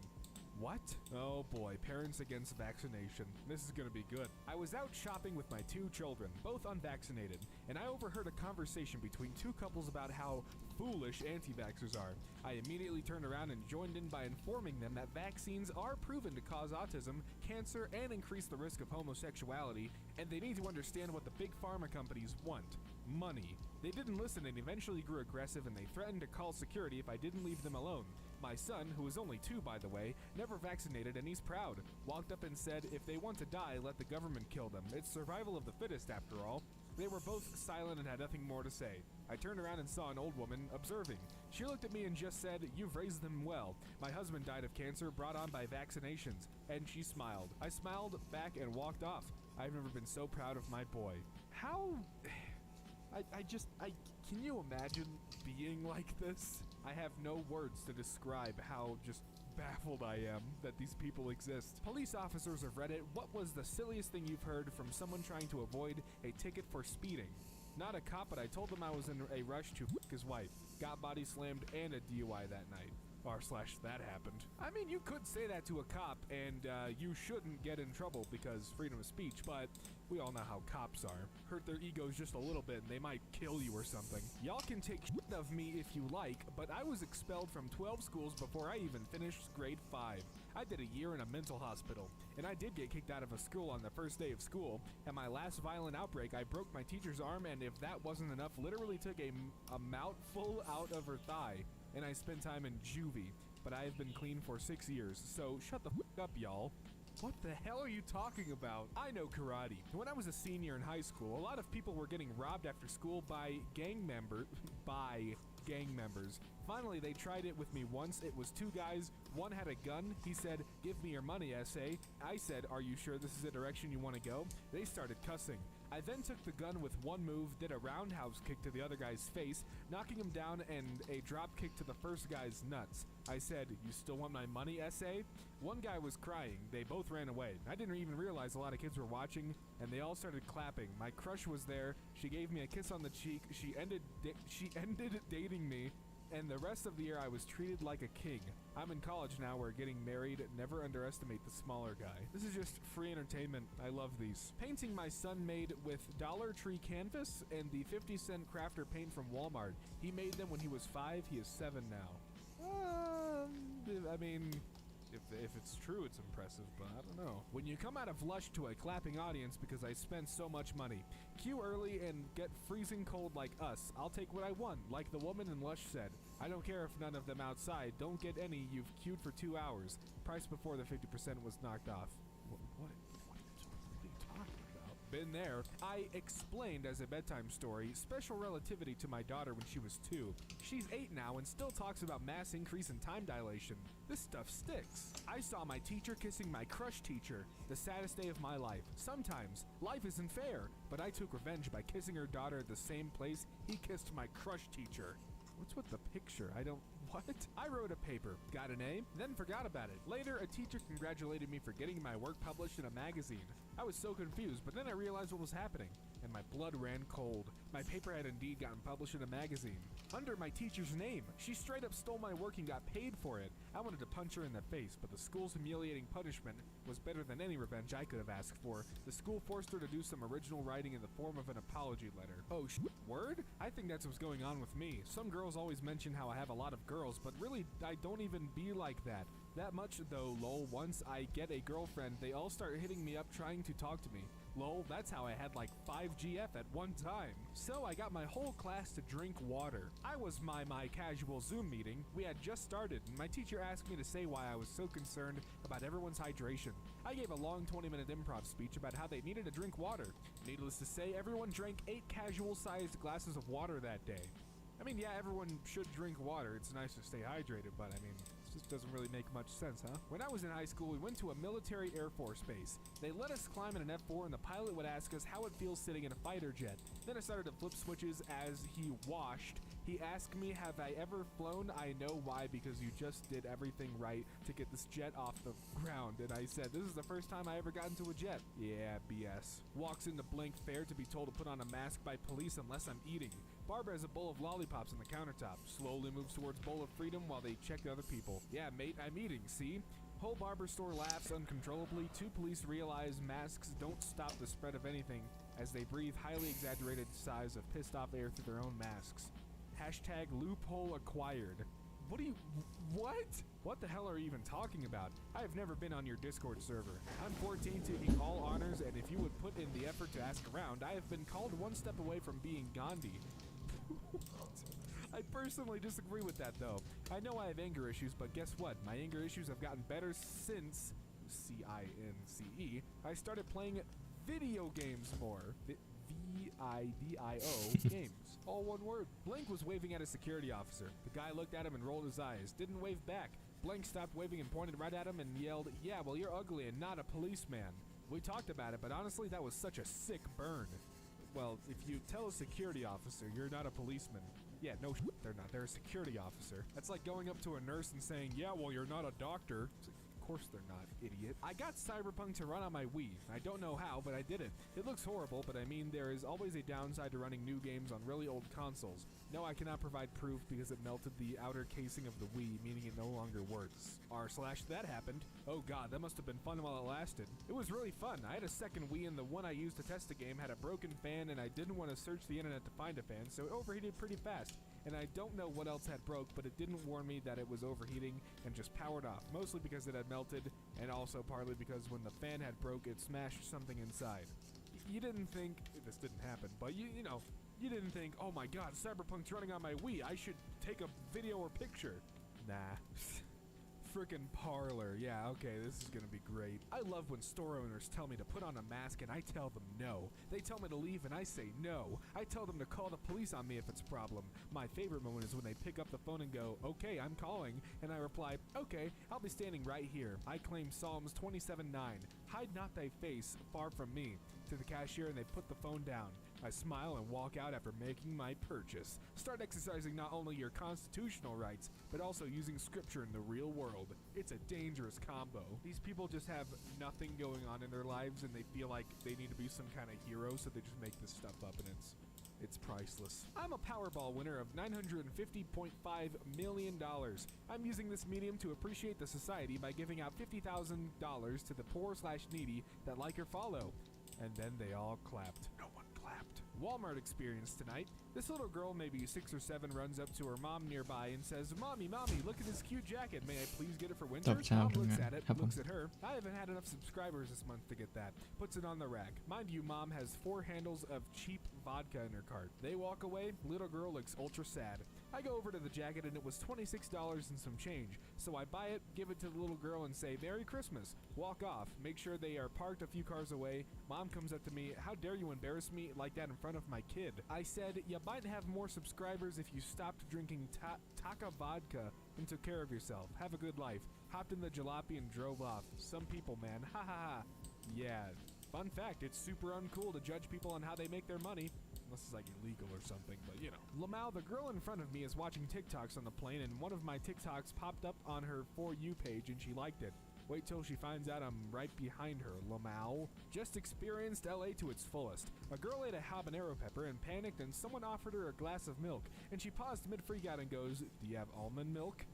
What? Oh boy, parents against vaccination. This is gonna be good. I was out shopping with my 2 children, both unvaccinated, and I overheard a conversation between 2 couples about how foolish anti-vaxxers are. I immediately turned around and joined in by informing them that vaccines are proven to cause autism, cancer, and increase the risk of homosexuality, and they need to understand what the big pharma companies want. Money. They didn't listen and eventually grew aggressive, and they threatened to call security if I didn't leave them alone. My son, who is only 2 by the way, never vaccinated and he's proud, walked up and said if they want to die, let the government kill them. It's survival of the fittest after all. They were both silent and had nothing more to say. I turned around and saw an old woman observing. She looked at me and just said, "You've raised them well. My husband died of cancer brought on by vaccinations." And she smiled. I smiled back and walked off. I've never been so proud of my boy. How... can you imagine being like this? I have no words to describe how just baffled I am that these people exist. Police officers of Reddit, what was the silliest thing you've heard from someone trying to avoid a ticket for speeding? Not a cop, but I told them I was in a rush to f*** his wife. Got body slammed and a DUI that night. /that happened. I mean, you could say that to a cop, and you shouldn't get in trouble because freedom of speech, but we all know how cops are. Hurt their egos just a little bit and they might kill you or something. Y'all can take shit of me if you like, but I was expelled from 12 schools before I even finished grade 5. I did a year in a mental hospital, and I did get kicked out of a school on the first day of school. At my last violent outbreak, I broke my teacher's arm, and if that wasn't enough, literally took a mouthful out of her thigh. And I spent time in juvie, but I have been clean for 6 years, so shut the f*** up, y'all. What the hell are you talking about? I know karate. When I was a senior in high school, a lot of people were getting robbed after school by gang members. Finally, they tried it with me once. It was 2 guys. One had a gun. He said, "Give me your money, SA." I said, "Are you sure this is the direction you want to go?" They started cussing. I then took the gun with one move, did a roundhouse kick to the other guy's face, knocking him down, and a drop kick to the first guy's nuts. I said, "You still want my money, SA?" One guy was crying. They both ran away. I didn't even realize a lot of kids were watching, and they all started clapping. My crush was there. She gave me a kiss on the cheek. She ended dating me. And the rest of the year I was treated like a king. I'm in college now, we're getting married. Never underestimate the smaller guy. This is just free entertainment. I love these. Painting my son made with Dollar Tree canvas and the 50-cent crafter paint from Walmart. He made them when he was 5, he is 7 now. I mean, if it's true, it's impressive, but I don't know. When you come out of Lush to a clapping audience because I spent so much money, queue early and get freezing cold like us. I'll take what I want, like the woman in Lush said. I don't care if none of them outside. Don't get any. You've queued for 2 hours. Price before the 50% was knocked off. What are you talking about? Been there. I explained as a bedtime story special relativity to my daughter when she was 2. She's 8 now and still talks about mass increase in time dilation. This stuff sticks. I saw my teacher kissing my crush teacher. The saddest day of my life. Sometimes life isn't fair, but I took revenge by kissing her daughter at the same place he kissed my crush teacher. What's with the picture? What? I wrote a paper, got an A, then forgot about it. Later, a teacher congratulated me for getting my work published in a magazine. I was so confused, but then I realized what was happening, and my blood ran cold. My paper had indeed gotten published in a magazine. Under my teacher's name. She straight up stole my work and got paid for it. I wanted to punch her in the face, but the school's humiliating punishment was better than any revenge I could have asked for. The school forced her to do some original writing in the form of an apology letter. Oh, word? I think that's what's going on with me. Some girls always mention how I have a lot of girls, but really, I don't even be like that. That much though, lol. Once I get a girlfriend, they all start hitting me up trying to talk to me. Lol, that's how I had like 5 GF at one time. So I got my whole class to drink water. I was my casual Zoom meeting. We had just started, and my teacher asked me to say why I was so concerned about everyone's hydration. I gave a long 20-minute improv speech about how they needed to drink water. Needless to say, everyone drank 8 casual-sized glasses of water that day. I mean, yeah, everyone should drink water. It's nice to stay hydrated, but I mean, it just doesn't really make much sense, huh? When I was in high school, we went to a military Air Force base. They let us climb in an F4, and the pilot would ask us how it feels sitting in a fighter jet. Then I started to flip switches as he washed. He asked me, have I ever flown? I know why, because you just did everything right to get this jet off the ground. And I said, this is the first time I ever got into a jet. Yeah, BS. Walks into Blank Fair to be told to put on a mask by police unless I'm eating. Barbara has a bowl of lollipops on the countertop. Slowly moves towards bowl of freedom while they check the other people. Yeah, mate, I'm eating, see? Whole barber store laughs uncontrollably. 2 police realize masks don't stop the spread of anything as they breathe highly exaggerated sighs of pissed off air through their own masks. Hashtag loophole acquired. What the hell are you even talking about? I have never been on your Discord server. I'm 14 taking all honors, and if you would put in the effort to ask around, I have been called one step away from being Gandhi. I personally disagree with that though. I know I have anger issues, but guess what? My anger issues have gotten better since C-I-N-C-E. I started playing video games more. V-I-D-I-O games. All one word. Blank was waving at a security officer. The guy looked at him and rolled his eyes. Didn't wave back. Blank stopped waving and pointed right at him and yelled, "Yeah, well, you're ugly and not a policeman." We talked about it, but honestly, that was such a sick burn. Well, if you tell a security officer you're not a policeman, yeah, no, they're not. They're a security officer. That's like going up to a nurse and saying, "Yeah, well, you're not a doctor." Of course they're not, idiot. I got Cyberpunk to run on my Wii. I don't know how, but I did it. It looks horrible, but I mean, there is always a downside to running new games on really old consoles. No, I cannot provide proof because it melted the outer casing of the Wii, meaning it no longer works. r/that happened. Oh god, that must have been fun while it lasted. It was really fun. I had a second Wii, and the one I used to test the game had a broken fan, and I didn't want to search the internet to find a fan, so it overheated pretty fast. And I don't know what else had broke, but it didn't warn me that it was overheating and just powered off, mostly because it had melted, and also partly because when the fan had broke, it smashed something inside. You didn't think, this didn't happen, but you didn't think, oh my god, Cyberpunk's running on my Wii, I should take a video or picture. Nah. Frickin' Parlor. Yeah, okay, this is gonna be great. I love when store owners tell me to put on a mask and I tell them no. They tell me to leave and I say no. I tell them to call the police on me if it's a problem. My favorite moment is when they pick up the phone and go, "Okay, I'm calling," and I reply, "Okay, I'll be standing right here." I claim Psalms 27:9. Hide not thy face far from me. to the cashier and they put the phone down. I smile and walk out after making my purchase. Start exercising not only your constitutional rights, but also using scripture in the real world. It's a dangerous combo. These people just have nothing going on in their lives and they feel like they need to be some kind of hero, so they just make this stuff up, and it's priceless. I'm a Powerball winner of $950.5 million. I'm using this medium to appreciate the society by giving out $50,000 to the poor/needy that like or follow. And then they all clapped. No one clapped. Walmart experience tonight. This little girl, maybe 6 or 7, runs up to her mom nearby and says, Mommy, look at this cute jacket. May I please get it for winter? Mom looks at it, looks at her. I haven't had enough subscribers this month to get that. Puts it on the rack. Mind you, Mom has 4 handles of cheap vodka in her cart. They walk away. Little girl looks ultra sad. I go over to the jacket and it was $26 and some change. So I buy it, give it to the little girl and say, Merry Christmas. Walk off. Make sure they are parked a few cars away. Mom comes up to me, how dare you embarrass me like that in front of my kid? I said, you might have more subscribers if you stopped drinking Taka vodka and took care of yourself. Have a good life. Hopped in the jalopy and drove off. Some people, man. Ha ha ha. Yeah. Fun fact, it's super uncool to judge people on how they make their money. Unless it's like illegal or something, but you know. Lamau, the girl in front of me, is watching TikToks on the plane, and one of my TikToks popped up on her For You page, and she liked it. Wait till she finds out I'm right behind her, Lamau. Just experienced LA to its fullest. A girl ate a habanero pepper and panicked, and someone offered her a glass of milk, and she paused mid-freakout and goes, do you have almond milk?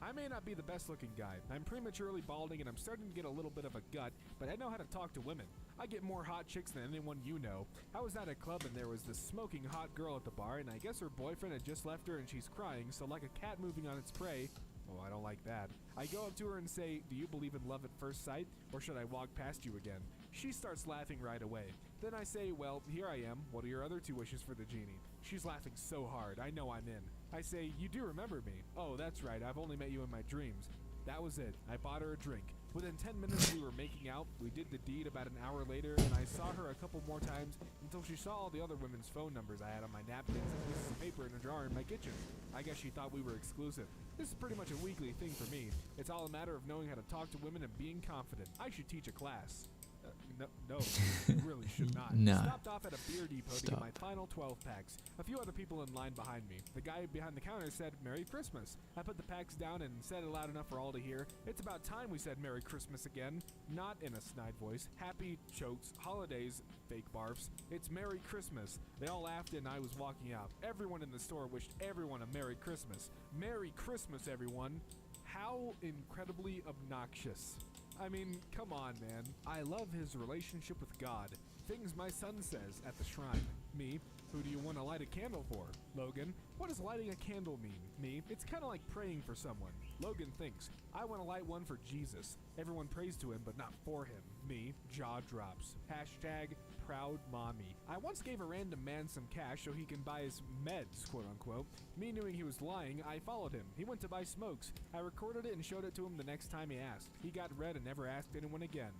I may not be the best looking guy. I'm prematurely balding and I'm starting to get a little bit of a gut, but I know how to talk to women. I get more hot chicks than anyone you know. I was at a club and there was this smoking hot girl at the bar, and I guess her boyfriend had just left her and she's crying, so like a cat moving on its prey, oh, I don't like that. I go up to her and say, do you believe in love at first sight, or should I walk past you again? She starts laughing right away. Then I say, well, here I am. What are your other 2 wishes for the genie? She's laughing so hard, I know I'm in. I say, you do remember me. Oh, that's right, I've only met you in my dreams. That was it. I bought her a drink. Within 10 minutes we were making out. We did the deed about an hour later, and I saw her a couple more times until she saw all the other women's phone numbers I had on my napkins and pieces of paper in a drawer in my kitchen. I guess she thought we were exclusive. This is pretty much a weekly thing for me. It's all a matter of knowing how to talk to women and being confident. I should teach a class. No, you really should not. No. Stopped off at a beer depot to get my final 12 packs. A few other people in line behind me. The guy behind the counter said, Merry Christmas. I put the packs down and said it loud enough for all to hear. It's about time we said Merry Christmas again. Not in a snide voice. Happy chokes, holidays, fake barfs. It's Merry Christmas. They all laughed and I was walking out. Everyone in the store wished everyone a Merry Christmas. Merry Christmas, everyone. How incredibly obnoxious. I mean, come on, man. I love his relationship with God. Things my son says at the shrine. Me, who do you want to light a candle for? Logan, what does lighting a candle mean? Me, it's kind of like praying for someone. Logan thinks, I want to light one for Jesus. Everyone prays to him, but not for him. Me, jaw drops. Hashtag proud mommy. I once gave a random man some cash so he can buy his meds, quote unquote. Me knowing he was lying, I followed him. He went to buy smokes. I recorded it and showed it to him the next time he asked. He got red and never asked anyone again.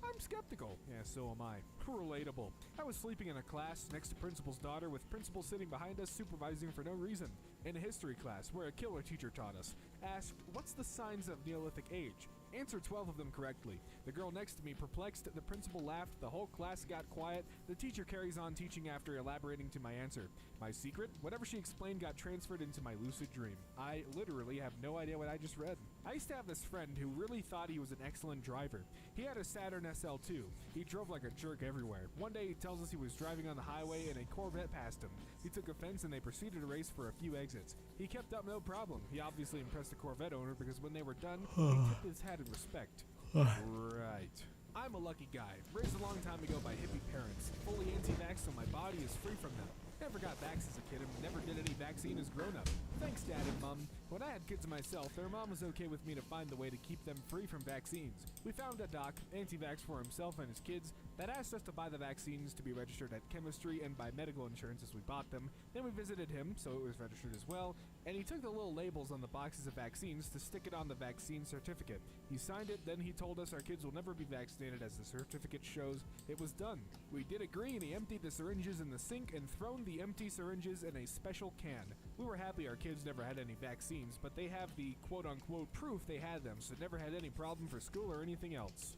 I'm skeptical. Yeah, so am I. Relatable. I was sleeping in a class next to principal's daughter with principal sitting behind us supervising for no reason. In a history class where a killer teacher taught us. Asked, what's the signs of Neolithic age? Answered 12 of them correctly. The girl next to me perplexed, the principal laughed, the whole class got quiet, the teacher carries on teaching after elaborating to my answer. My secret? Whatever she explained got transferred into my lucid dream. I literally have no idea what I just read. I used to have this friend who really thought he was an excellent driver. He had a Saturn SL2. He drove like a jerk everywhere. One day he tells us he was driving on the highway and a Corvette passed him. He took offense and they proceeded to race for a few exits. He kept up no problem. He obviously impressed the Corvette owner because when they were done, he tipped his hat in respect. Right. I'm a lucky guy, raised a long time ago by hippie parents, fully anti-vax so my body is free from them. Never got vax as a kid and never did any vaccine as grown up. Thanks, Dad and Mom. When I had kids myself, their mom was okay with me to find the way to keep them free from vaccines. We found a doc, anti-vax for himself and his kids, that asked us to buy the vaccines to be registered at chemistry and buy medical insurance as we bought them. Then we visited him, so it was registered as well, and he took the little labels on the boxes of vaccines to stick it on the vaccine certificate. He signed it, then he told us our kids will never be vaccinated as the certificate shows it was done. We did agree and he emptied the syringes in the sink and thrown the empty syringes in a special can. We were happy our kids never had any vaccines, but they have the quote-unquote proof they had them, so never had any problem for school or anything else.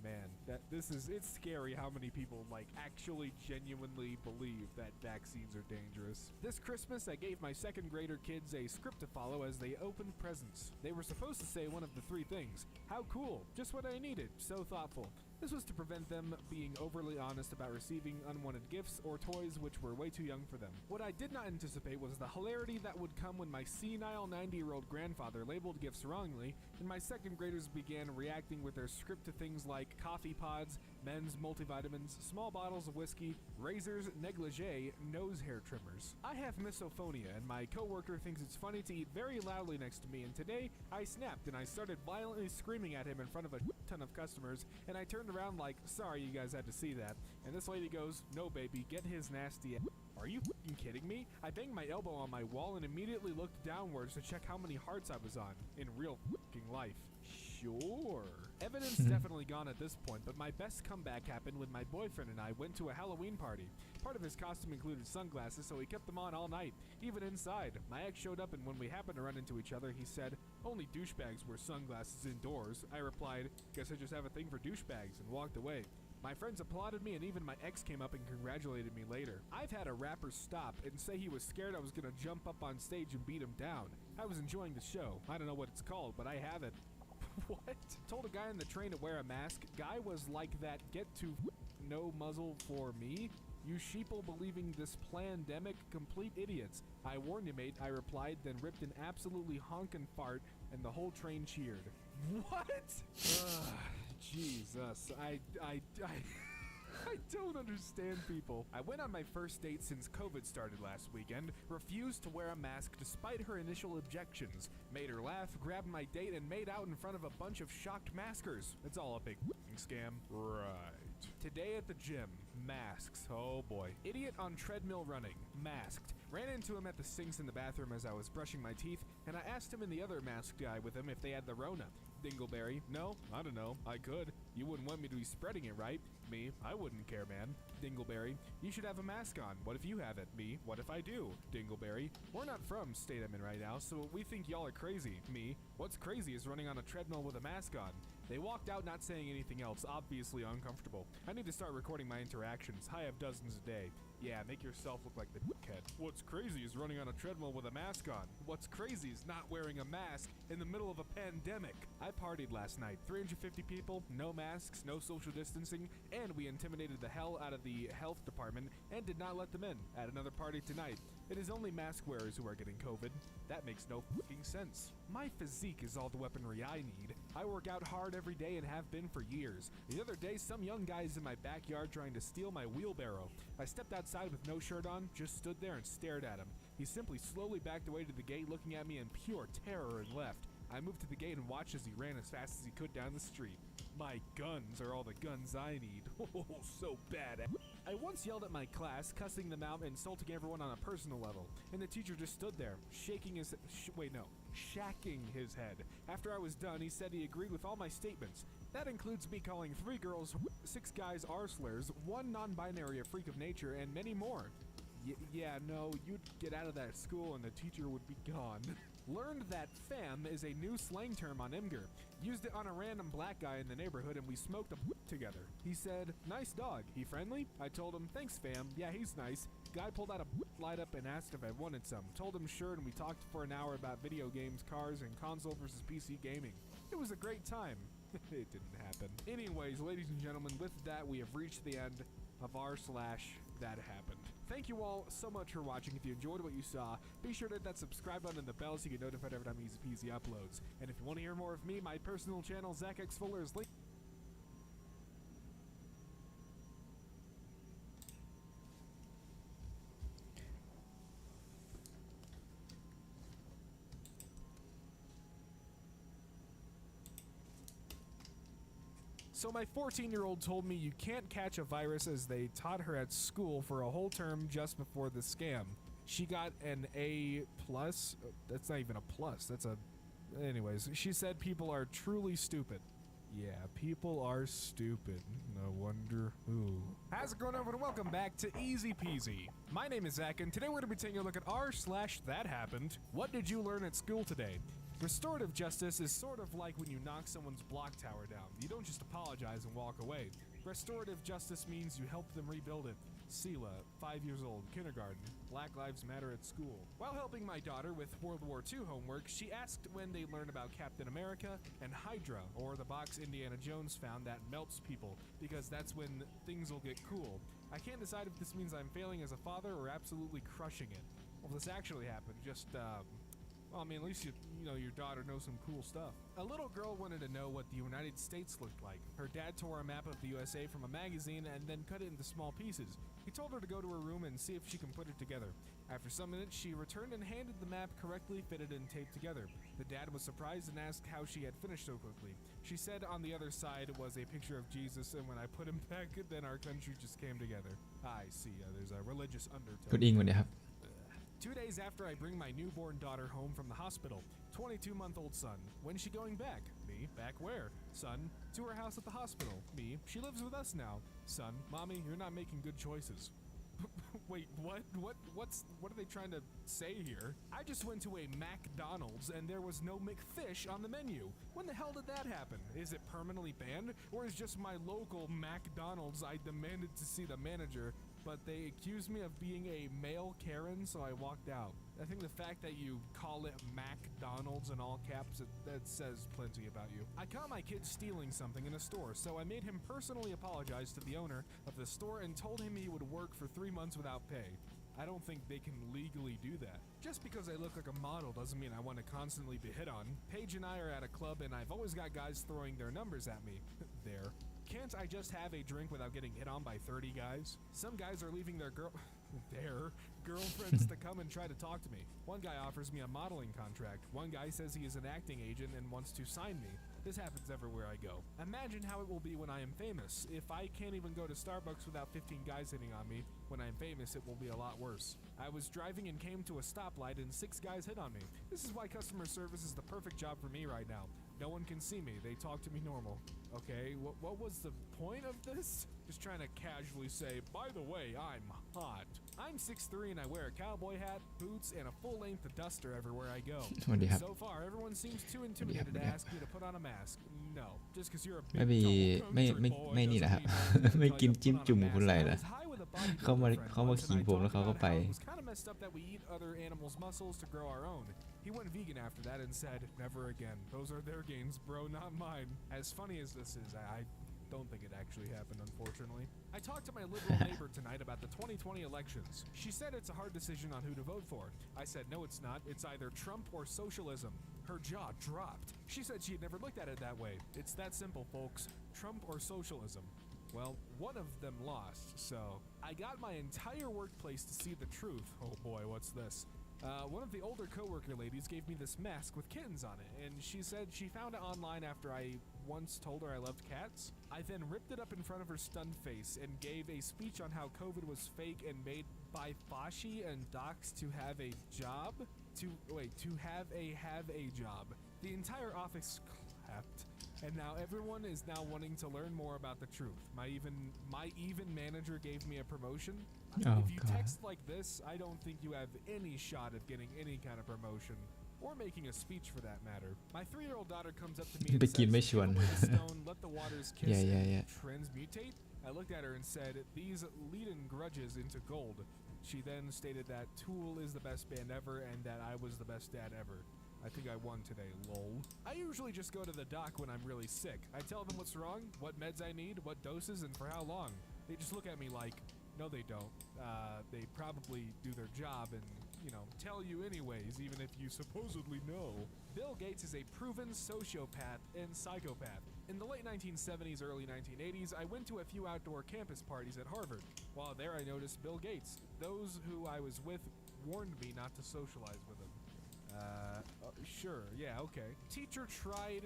Man, it's scary how many people like actually genuinely believe that vaccines are dangerous. This Christmas, I gave my second grader kids a script to follow as they opened presents. They were supposed to say one of the three things. How cool, just what I needed, so thoughtful. This was to prevent them being overly honest about receiving unwanted gifts or toys which were way too young for them. What I did not anticipate was the hilarity that would come when my senile 90-year-old grandfather labeled gifts wrongly, and my second graders began reacting with their script to things like coffee pods, men's multivitamins, small bottles of whiskey, razors, negligee, nose hair trimmers. I have misophonia, and my coworker thinks it's funny to eat very loudly next to me, and today I snapped and I started violently screaming at him in front of a ton of customers, and I turned around like, sorry you guys had to see that. And this lady goes, no baby, get his nasty ass. Are you f***ing kidding me? I banged my elbow on my wall and immediately looked downwards to check how many hearts I was on in real f***ing life. Sure. Evidence definitely gone at this point, but my best comeback happened when my boyfriend and I went to a Halloween party. Part of his costume included sunglasses, so he kept them on all night, even inside. My ex showed up, and when we happened to run into each other, he said, only douchebags wear sunglasses indoors. I replied, guess I just have a thing for douchebags, and walked away. My friends applauded me, and even my ex came up and congratulated me later. I've had a rapper stop and say he was scared I was gonna jump up on stage and beat him down. I was enjoying the show. I don't know what it's called, but I have it. What? Told a guy on the train to wear a mask. Guy was like that, get to no muzzle for me? You sheeple believing this plandemic, complete idiots. I warn you, mate, I replied, then ripped an absolutely honkin' fart, and the whole train cheered. What? Jesus, I don't understand people. I went on my first date since COVID started last weekend, refused to wear a mask despite her initial objections, made her laugh, grabbed my date, and made out in front of a bunch of shocked maskers. It's all a big scam. Right. Today at the gym, masks, oh boy. Idiot on treadmill running, masked. Ran into him at the sinks in the bathroom as I was brushing my teeth, and I asked him and the other masked guy with him if they had the Rona. Dingleberry, no, I don't know, I could. You wouldn't want me to be spreading it, right? Me, I wouldn't care, man. Dingleberry, you should have a mask on. What if you have it? Me, what if I do? Dingleberry, we're not from state I'm in right now, so we think y'all are crazy. Me, what's crazy is running on a treadmill with a mask on. They walked out not saying anything else, obviously uncomfortable. I need to start recording my interactions. I have dozens a day. Yeah, make yourself look like the dickhead. What's crazy is running on a treadmill with a mask on. What's crazy is not wearing a mask in the middle of a pandemic. I partied last night. 350 people, no masks, no social distancing, and we intimidated the hell out of the health department and did not let them in at another party tonight. It is only mask wearers who are getting COVID. That makes no fucking sense. My physique is all the weaponry I need. I work out hard every day and have been for years. The other day, some young guys in my backyard trying to steal my wheelbarrow. I stepped outside with no shirt on, just stood there and stared at him. He simply slowly backed away to the gate, looking at me in pure terror, and left. I moved to the gate and watched as he ran as fast as he could down the street. My guns are all the guns I need. Oh, so bad. I once yelled at my class, cussing them out and insulting everyone on a personal level, and the teacher just stood there, shacking his head. After I was done, he said he agreed with all my statements. That includes me calling 3 girls, 6 guys arslers, 1 non-binary a freak of nature, and many more. Yeah, no, you'd get out of that school and the teacher would be gone. Learned that fam is a new slang term on Imgur. Used it on a random black guy in the neighborhood and we smoked a together. He said, nice dog, he friendly? I told him, thanks fam, yeah he's nice. Guy pulled out a light up and asked if I wanted some. Told him sure, and we talked for an hour about video games, cars, and console versus PC gaming. It was a great time. It didn't happen. Anyways, ladies and gentlemen, with that we have reached the end of r/that happened. Thank you all so much for watching. If you enjoyed what you saw, be sure to hit that subscribe button and the bell so you get notified every time Easy Peasy uploads. And if you want to hear more of me, my personal channel, Zach X Fuller, is linked. So my 14-year-old told me you can't catch a virus as they taught her at school for a whole term just before the scam. She got an A+. That's not even a plus. That's a... Anyways, she said people are truly stupid. Yeah, people are stupid. No wonder who. How's it going, everyone? And welcome back to Easy Peasy. My name is Zach, and today we're going to be taking a look at r/that happened. What did you learn at school today? Restorative justice is sort of like when you knock someone's block tower down. You don't just apologize and walk away. Restorative justice means you help them rebuild it. Sela, 5 years old, kindergarten. Black Lives Matter at school. While helping my daughter with World War II homework, she asked when they learn about Captain America and Hydra, or the box Indiana Jones found that melts people, because that's when things will get cool. I can't decide if this means I'm failing as a father or absolutely crushing it. Well, this actually happened, well, I mean, at least you know your daughter knows some cool stuff. A little girl wanted to know what the United States looked like. Her dad tore a map of the USA from a magazine and then cut it into small pieces. He told her to go to her room and see if she can put it together. After some minutes, she returned and handed the map correctly fitted and taped together. The dad was surprised and asked how she had finished so quickly. She said on the other side was a picture of Jesus, and when I put him back, then our country just came together. I see, there's a religious undertone. คุณอิงวันนี้ครับ 2 days after I bring my newborn daughter home from the hospital, 22-month-old son. When's she going back? Me. Back where? Son. To her house at the hospital. Me. She lives with us now. Son. Mommy, you're not making good choices. Wait, what? What are they trying to say here? I just went to a McDonald's and there was no McFish on the menu. When the hell did that happen? Is it permanently banned? Or is just my local McDonald's? I demanded to see the manager, but they accused me of being a male Karen, so I walked out. I think the fact that you call it McDonald's in all caps, that says plenty about you. I caught my kid stealing something in a store, so I made him personally apologize to the owner of the store and told him he would work for 3 months without pay. I don't think they can legally do that. Just because I look like a model doesn't mean I want to constantly be hit on. Paige and I are at a club and I've always got guys throwing their numbers at me. There. Can't I just have a drink without getting hit on by 30 guys? Some guys are leaving their girlfriends to come and try to talk to me. One guy offers me a modeling contract. One guy says he is an acting agent and wants to sign me. This happens everywhere I go. Imagine how it will be when I am famous. If I can't even go to Starbucks without 15 guys hitting on me, when I'm famous it will be a lot worse. I was driving and came to a stoplight and 6 guys hit on me. This is why customer service is the perfect job for me right now. No one can see me. They talk to me normal. Okay, what was the point of this? Just trying to casually say, by the way, I'm hot. I'm 6'3" and I wear a cowboy hat, boots, and a full-length duster everywhere I go. So far, everyone seems too intimidated to ask me to put on a mask. No, just because you're a bigไม่นี่แหละฮะ ไม่กินจิ้มจุ่มคุณไรนะ เขามาขิงผมแล้วเขาก็ไป It's kind of messed up that we eat other animals' muscles to grow our own. He went vegan after that and said, never again. Those are their gains, bro, not mine. As funny as this is, I don't think it actually happened, unfortunately. I talked to my liberal neighbor tonight about the 2020 elections. She said it's a hard decision on who to vote for. I said, no, it's not. It's either Trump or socialism. Her jaw dropped. She said she had never looked at it that way. It's that simple, folks. Trump or socialism. Well, one of them lost, so I got my entire workplace to see the truth. Oh boy, what's this? One of the older coworker ladies gave me this mask with kittens on it, and she said she found it online after I once told her I loved cats. I then ripped it up in front of her stunned face and gave a speech on how COVID was fake and made by Fauci and docs to have a job. To have a job. The entire office clapped. And now everyone is now wanting to learn more about the truth. My even manager gave me a promotion. If you text like this, I don't think you have any shot of getting any kind of promotion. Or making a speech for that matter. My 3-year-old daughter comes up to me and says, "Take away the stone, let the waters kiss and transmutate." I looked at her and said, "These lead-in grudges into gold." She then stated that Tool is the best band ever and that I was the best dad ever. I think I won today, lol. I usually just go to the doc when I'm really sick. I tell them what's wrong, what meds I need, what doses, and for how long. They just look at me like, no they don't. They probably do their job and, tell you anyways, even if you supposedly know. Bill Gates is a proven sociopath and psychopath. In the late 1970s, early 1980s, I went to a few outdoor campus parties at Harvard. While there, I noticed Bill Gates. Those who I was with warned me not to socialize with him. Sure, yeah, okay. Teacher tried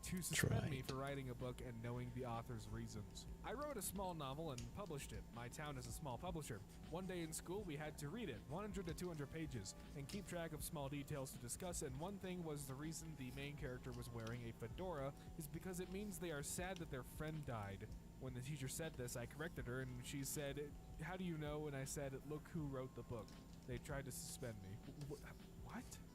to suspend me for writing a book and knowing the author's reasons. I wrote a small novel and published it. My town is a small publisher. One day in school we had to read it, 100 to 200 pages, and keep track of small details to discuss, and one thing was the reason the main character was wearing a fedora is because it means they are sad that their friend died. When the teacher said this, I corrected her and she said, "How do you know?" And I said, "Look who wrote the book." They tried to suspend me. What?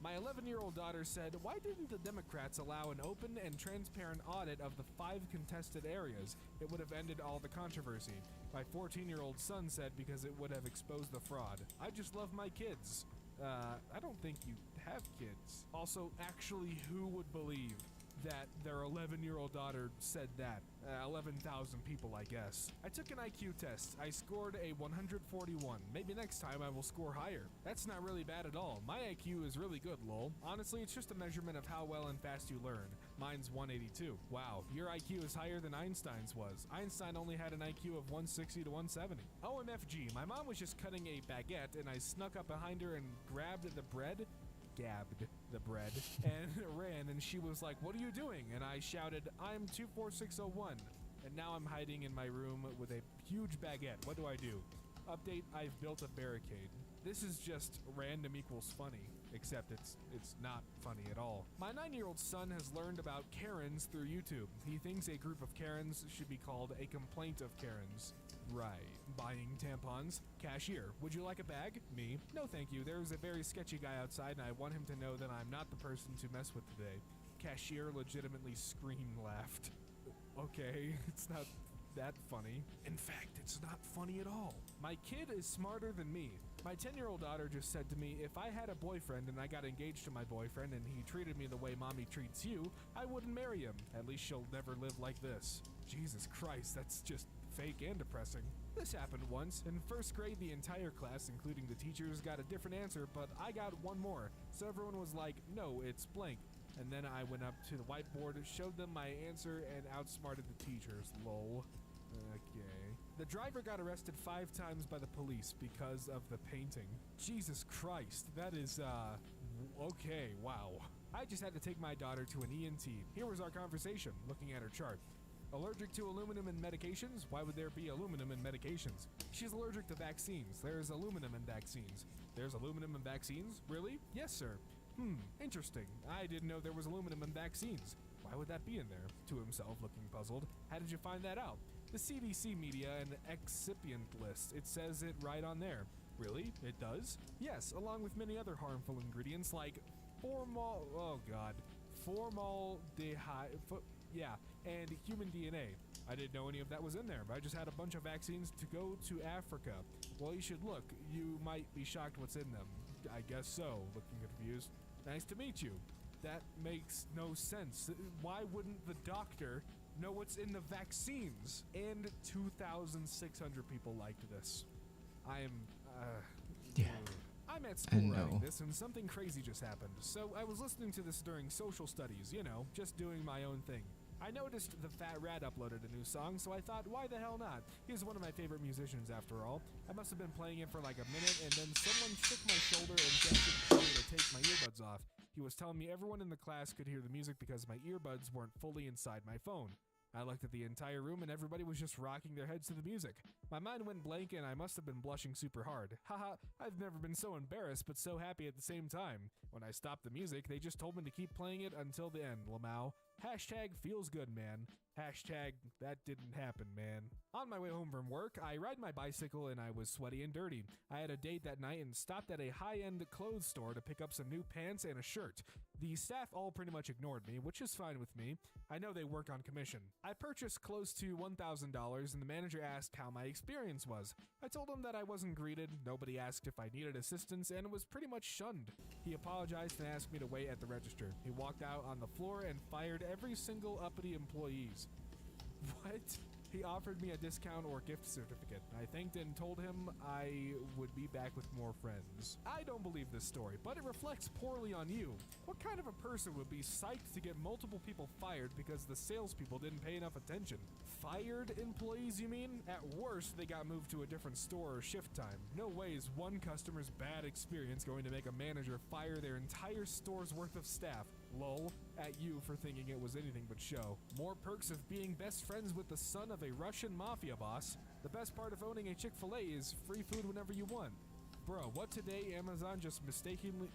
My 11-year-old daughter said, why didn't the Democrats allow an open and transparent audit of the 5 contested areas? It would have ended all the controversy. My 14-year-old son said because it would have exposed the fraud. I just love my kids. I don't think you have kids. Also, actually, who would believe that their 11-year-old daughter said that? 11,000 people, I guess. I took an IQ test. I scored a 141. Maybe next time I will score higher. That's not really bad at all. My IQ is really good, lol. Honestly, it's just a measurement of how well and fast you learn. Mine's 182. Wow, your IQ is higher than Einstein's was. Einstein only had an IQ of 160 to 170. OMFG, my mom was just cutting a baguette and I snuck up behind her and gabbed the bread, and ran, and she was like, what are you doing? And I shouted, I'm 24601. And now I'm hiding in my room with a huge baguette. What do I do? Update, I've built a barricade. This is just random equals funny, except it's not funny at all. My 9-year-old son has learned about Karens through YouTube. He thinks a group of Karens should be called a complaint of Karens. Right. Buying tampons. Cashier, would you like a bag? Me. No thank you, there's a very sketchy guy outside and I want him to know that I'm not the person to mess with today. Cashier legitimately scream laughed. Okay, it's not that funny. In fact, it's not funny at all. My kid is smarter than me. My 10-year-old daughter just said to me, if I had a boyfriend and I got engaged to my boyfriend and he treated me the way mommy treats you, I wouldn't marry him. At least she'll never live like this. Jesus Christ, that's just fake and depressing. This happened once. In first grade, the entire class, including the teachers, got a different answer, but I got one more. So everyone was like, no, it's blank. And then I went up to the whiteboard, showed them my answer, and outsmarted the teachers. Lol. Okay. The driver got arrested 5 times by the police because of the painting. Jesus Christ, that is, okay, wow. I just had to take my daughter to an ENT. Here was our conversation, looking at her chart. Allergic to aluminum in medications? Why would there be aluminum in medications? She's allergic to vaccines. There's aluminum in vaccines. There's aluminum in vaccines? Really? Yes, sir. Interesting. I didn't know there was aluminum in vaccines. Why would that be in there? To himself, looking puzzled. How did you find that out? The CDC media and excipient list. It says it right on there. Really? It does? Yes, along with many other harmful ingredients like formaldehyde, yeah, and human DNA. I didn't know any of that was in there, but I just had a bunch of vaccines to go to Africa. Well, you should look. You might be shocked what's in them. I guess so, looking confused. Nice to meet you. That makes no sense. Why wouldn't the doctor know what's in the vaccines? And 2,600 people liked this. I'm at school writing this and something crazy just happened. So I was listening to this during social studies, you know, just doing my own thing. I noticed the Fat Rat uploaded a new song, so I thought, why the hell not? He's one of my favorite musicians after all. I must have been playing it for like a minute and then someone shook my shoulder and gestured me to take my earbuds off. He was telling me everyone in the class could hear the music because my earbuds weren't fully inside my phone. I looked at the entire room and everybody was just rocking their heads to the music. My mind went blank and I must have been blushing super hard. Haha, I've never been so embarrassed but so happy at the same time. When I stopped the music, they just told me to keep playing it until the end, Lamau. Hashtag feels good, man. Hashtag that didn't happen, man. On my way home from work, I ride my bicycle and I was sweaty and dirty. I had a date that night and stopped at a high-end clothes store to pick up some new pants and a shirt. The staff all pretty much ignored me, which is fine with me. I know they work on commission. I purchased close to $1,000 and the manager asked how my experience was. I told him that I wasn't greeted, nobody asked if I needed assistance, and was pretty much shunned. He apologized and asked me to wait at the register. He walked out on the floor and fired every single uppity employees. What? He offered me a discount or gift certificate. I thanked and told him I would be back with more friends. I don't believe this story, but it reflects poorly on you. What kind of a person would be psyched to get multiple people fired because the salespeople didn't pay enough attention? Fired employees, you mean? At worst, they got moved to a different store or shift time. No way is one customer's bad experience going to make a manager fire their entire store's worth of staff. Lol, at you for thinking it was anything but show. More perks of being best friends with the son of a Russian mafia boss. The best part of owning a Chick-fil-A is free food whenever you want. Bro, what today? Amazon just mistakenly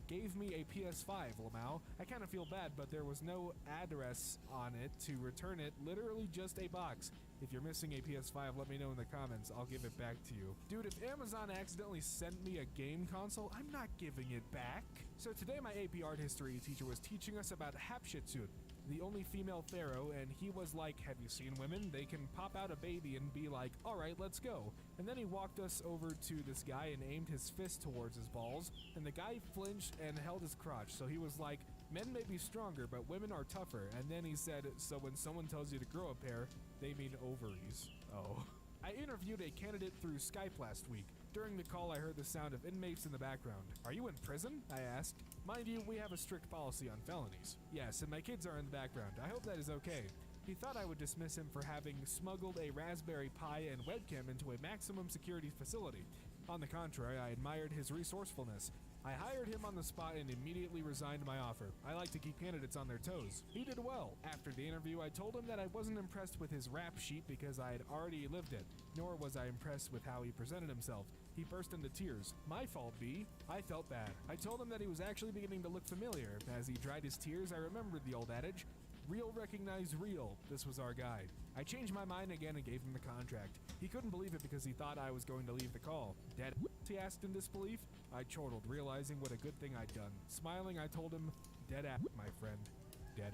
gave me a PS5, Lamau. I kind of feel bad, but there was no address on it to return it, literally just a box. If you're missing a PS5, let me know in the comments. I'll give it back to you. Dude, if Amazon accidentally sent me a game console, I'm not giving it back. So today my AP art history teacher was teaching us about Hatshepsut, the only female pharaoh, and he was like, have you seen women? They can pop out a baby and be like, alright, let's go. And then he walked us over to this guy and aimed his fist towards his balls, and the guy flinched and held his crotch. So he was like, men may be stronger, but women are tougher. And then he said, so when someone tells you to grow a pair, they mean ovaries. Oh. I interviewed a candidate through Skype last week. During the call, I heard the sound of inmates in the background. Are you in prison? I asked. Mind you, we have a strict policy on felonies. Yes, and my kids are in the background. I hope that is okay. He thought I would dismiss him for having smuggled a Raspberry Pi and webcam into a maximum security facility. On the contrary, I admired his resourcefulness. I hired him on the spot and immediately resigned my offer. I like to keep candidates on their toes. He did well. After the interview, I told him that I wasn't impressed with his rap sheet because I had already lived it, nor was I impressed with how he presented himself. He burst into tears. My fault, B. I felt bad. I told him that he was actually beginning to look familiar. As he dried his tears, I remembered the old adage, real recognize real. This was our guy. I changed my mind again and gave him the contract. He couldn't believe it because he thought I was going to leave the call. Dead? He asked in disbelief. I chortled, realizing what a good thing I'd done. Smiling, I told him, dead ass, my friend. Dead.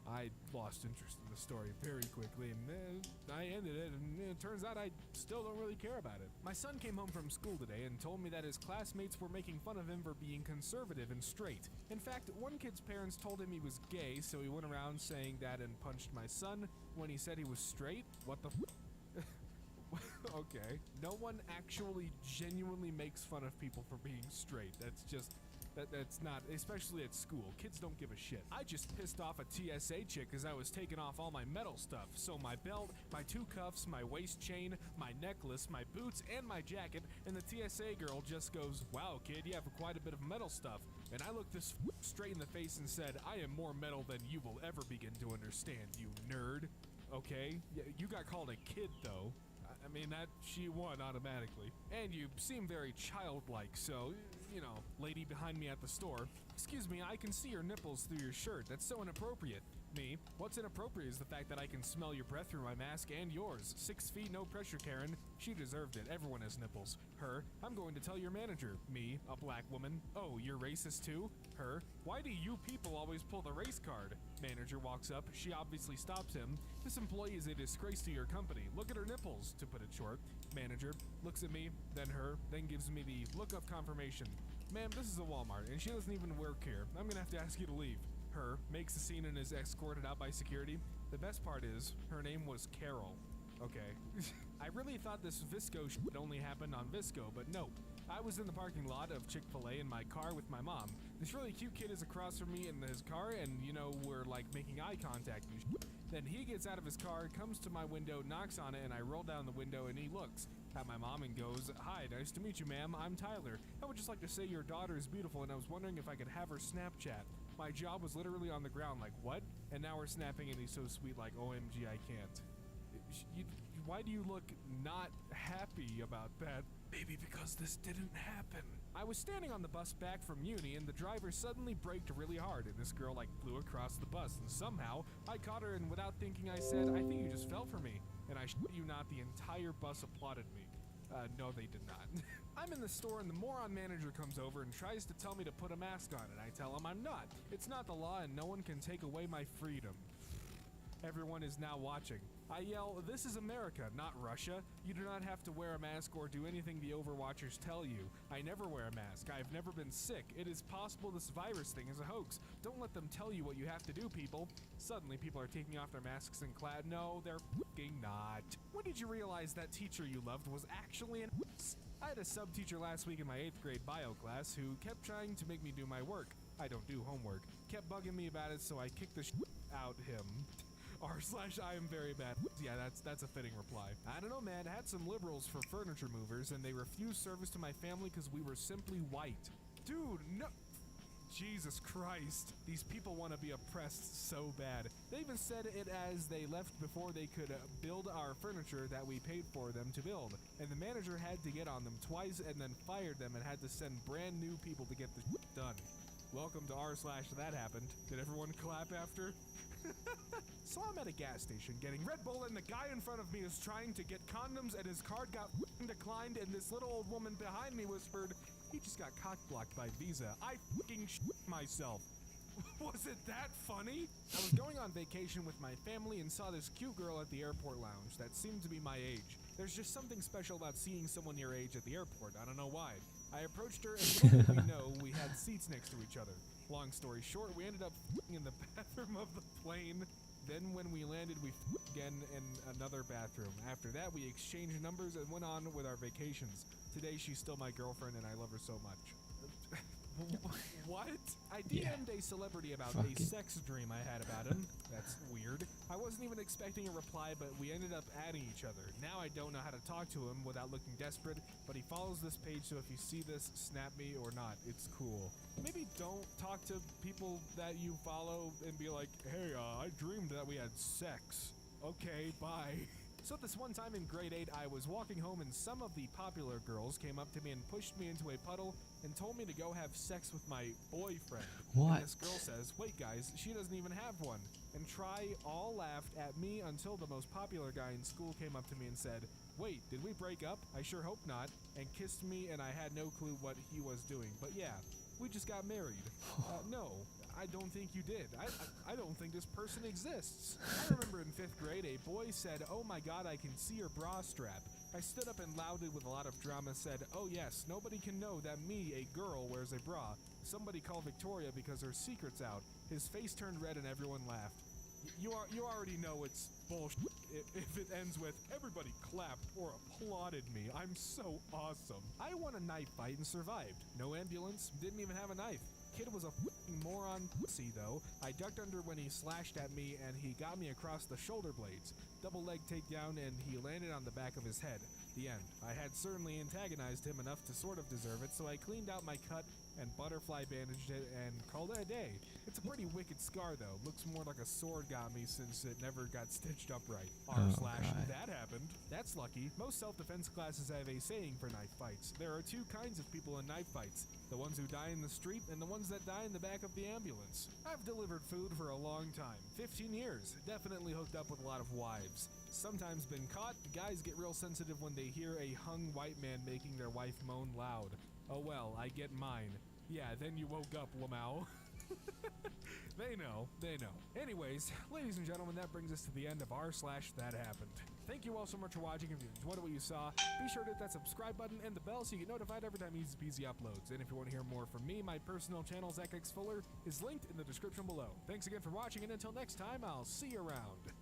I lost interest in the story very quickly, and I ended it, and it turns out I still don't really care about it. My son came home from school today and told me that his classmates were making fun of him for being conservative and straight. In fact, one kid's parents told him he was gay, so he went around saying that and punched my son when he said he was straight. What the Okay. No one actually genuinely makes fun of people for being straight. That's just... That's not, especially at school. Kids don't give a shit. I just pissed off a TSA chick as I was taking off all my metal stuff. So my belt, my 2 cuffs, my waist chain, my necklace, my boots, and my jacket, and the TSA girl just goes, wow, kid, you have quite a bit of metal stuff. And I looked this straight in the face and said, I am more metal than you will ever begin to understand, you nerd. Okay? You got called a kid, though. I mean, that she won automatically. And you seem very childlike, so, you know, lady behind me at the store. Excuse me, I can see your nipples through your shirt. That's so inappropriate. Me, what's inappropriate is the fact that I can smell your breath through my mask and yours. 6 feet, no pressure, Karen. She deserved it. Everyone has nipples. Her, I'm going to tell your manager. Me, a black woman. Oh, you're racist too? Her, why do you people always pull the race card? Manager walks up. She obviously stops him. This employee is a disgrace to your company. Look at her nipples, to put it short. Manager looks at me, then her, then gives me the look of confirmation. Ma'am, this is a Walmart, and she doesn't even work here. I'm gonna have to ask you to leave. Her, makes a scene and is escorted out by security. The best part is, her name was Carol. Okay. I really thought this Visco shit only happened on Visco, but nope. I was in the parking lot of Chick-fil-A in my car with my mom. This really cute kid is across from me in his car, and, you know, we're like making eye contact and shit. Then he gets out of his car, comes to my window, knocks on it, and I roll down the window and he looks at my mom and goes, hi, nice to meet you, ma'am. I'm Tyler. I would just like to say your daughter is beautiful, and I was wondering if I could have her Snapchat. My jaw was literally on the ground, like, what? And now we're snapping, and he's so sweet, like, OMG, I can't. Why do you look not happy about that? Maybe because this didn't happen. I was standing on the bus back from uni, and the driver suddenly braked really hard, and this girl, like, flew across the bus, and somehow, I caught her, and without thinking, I said, I think you just fell for me. And I shit you not, the entire bus applauded me. No, they did not. I'm in the store and the moron manager comes over and tries to tell me to put a mask on, and I tell him I'm not. It's not the law and no one can take away my freedom. Everyone is now watching. I yell, this is America, not Russia. You do not have to wear a mask or do anything the Overwatchers tell you. I never wear a mask. I've never been sick. It is possible this virus thing is a hoax. Don't let them tell you what you have to do, people. Suddenly, people are taking off their masks in class. No, they're f***ing not. When did you realize that teacher you loved was actually an ass? I had a sub-teacher last week in my 8th grade bio class who kept trying to make me do my work. I don't do homework. Kept bugging me about it, so I kicked the out him. r/I am very bad. Yeah, that's a fitting reply. I don't know, man. I had some liberals for furniture movers, and they refused service to my family because we were simply white. Dude, no. Jesus Christ. These people want to be oppressed so bad. They even said it as they left before they could build our furniture that we paid for them to build. And the manager had to get on them twice and then fired them and had to send brand new people to get the done. Welcome to r/that happened. Did everyone clap after? So I'm at a gas station getting Red Bull, and the guy in front of me is trying to get condoms, and his card got declined, and this little old woman behind me whispered, "He just got cock blocked by Visa." I fucking shit myself. Was it that funny? I was going on vacation with my family and saw this cute girl at the airport lounge that seemed to be my age. There's just something special about seeing someone your age at the airport. I don't know why. I approached her, and little did we know, we had seats next to each other. Long story short, we ended up in the bathroom of the plane. Then when we landed, we again in another bathroom. After that, we exchanged numbers and went on with our vacations. Today, she's still my girlfriend, and I love her so much. What? I DM'd a celebrity about a sex dream I had about him. That's weird. I wasn't even expecting a reply, but we ended up adding each other. Now I don't know how to talk to him without looking desperate, but he follows this page, so if you see this, snap me or not. It's cool. Maybe don't talk to people that you follow and be like, "Hey, I dreamed that we had sex." Okay, bye. So this one time in grade 8, I was walking home and some of the popular girls came up to me and pushed me into a puddle and told me to go have sex with my boyfriend. What? And this girl says, "Wait guys, she doesn't even have one." And Try all laughed at me until the most popular guy in school came up to me and said, "Wait, did we break up? I sure hope not," and kissed me, and I had no clue what he was doing. But yeah, we just got married. No, I don't think you did. I don't think this person exists. I remember in 5th grade, a boy said, "Oh my god, I can see your bra strap." I stood up and loudly with a lot of drama said, "Oh yes, nobody can know that me, a girl, wears a bra. Somebody call Victoria because her secret's out." His face turned red and everyone laughed. You already know it's bullshit if it ends with "everybody clapped or applauded me. I'm so awesome." I won a knife fight and survived. No ambulance, didn't even have a knife. Kid was a f***ing moron pussy though. I ducked under when he slashed at me and he got me across the shoulder blades. Double leg takedown and he landed on the back of his head. The end. I had certainly antagonized him enough to sort of deserve it, so I cleaned out my cut and butterfly bandaged it and called it a day. It's a pretty wicked scar though. Looks more like a sword got me since it never got stitched up right. That happened. That's lucky. Most self-defense classes have a saying for knife fights. There are two kinds of people in knife fights. The ones who die in the street and the ones that die in the back of the ambulance. I've delivered food for a long time. 15 years. Definitely hooked up with a lot of wives. Sometimes been caught. Guys get real sensitive when they hear a hung white man making their wife moan loud. Oh well, I get mine. Yeah, then you woke up, Lamau. They know. Anyways, ladies and gentlemen, that brings us to the end of r/that happened. Thank you all so much for watching. If you enjoyed what you saw, be sure to hit that subscribe button and the bell so you get notified every time Easy Peasy uploads. And if you want to hear more from me, my personal channel, ZachX Fuller, is linked in the description below. Thanks again for watching, and until next time, I'll see you around.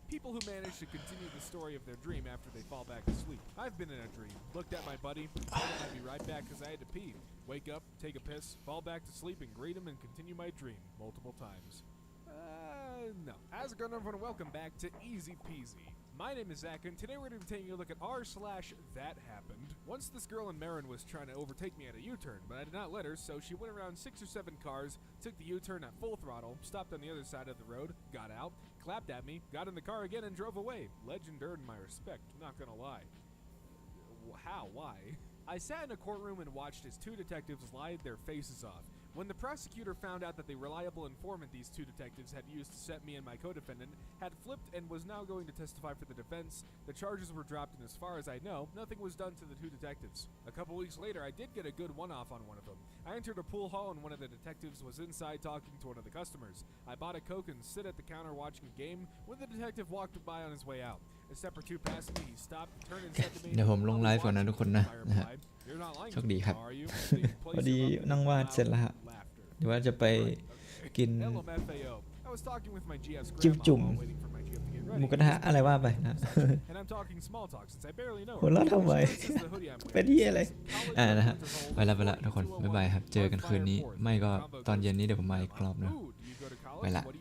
People who manage to continue the story of their dream after they fall back asleep. I've been in a dream, looked at my buddy, told him I'd be right back because I had to pee. Wake up, take a piss, fall back to sleep, and greet him and continue my dream multiple times. No. How's it going, everyone? Welcome back to Easy Peasy. My name is Zach, and today we're going to be taking a look at r/that happened. Once this girl in Marin was trying to overtake me at a U-turn, but I did not let her, so she went around 6 or 7 cars, took the U-turn at full throttle, stopped on the other side of the road, got out, clapped at me, got in the car again, and drove away. Legend earned my respect, not gonna lie. How? Why? I sat in a courtroom and watched as 2 detectives lied their faces off. When the prosecutor found out that the reliable informant these 2 detectives had used to set me and my co-defendant had flipped and was now going to testify for the defense, the charges were dropped, and as far as I know, nothing was done to the 2 detectives. A couple weeks later, I did get a good one-off on one of them. I entered a pool hall and one of the detectives was inside talking to one of the customers. I bought a Coke and sit at the counter watching a game when the detective walked by on his way out. A step or 2 past me, he stopped, turned and said to me, เดี๋ยวผมลงไลฟ์ก่อนนะทุกคนนะฮะ "You're not lying โชคดีครับ are you?" พอดีนั่งวาดเสร็จแล้วฮะเดี๋ยวว่าจะไปกิน LMFAO. I was talking with my GF's จิ้ม grandma จุ่ม while waiting for my GF to get หมู ready. กระทะอะไรว่าไปนะ And I'm talking small talk since I barely know หัวเราะ her. ทำไม She notices the hoodie I'm เป็น wearing. ที่อะไรนะฮะไปละทุกคนบ๊ายบายครับเจอกันคืนนี้ไม่ก็ตอนเย็นนี้เดี๋ยวผมมาอีกรอบนะ Ooh, do you go to college? ไปละ What do you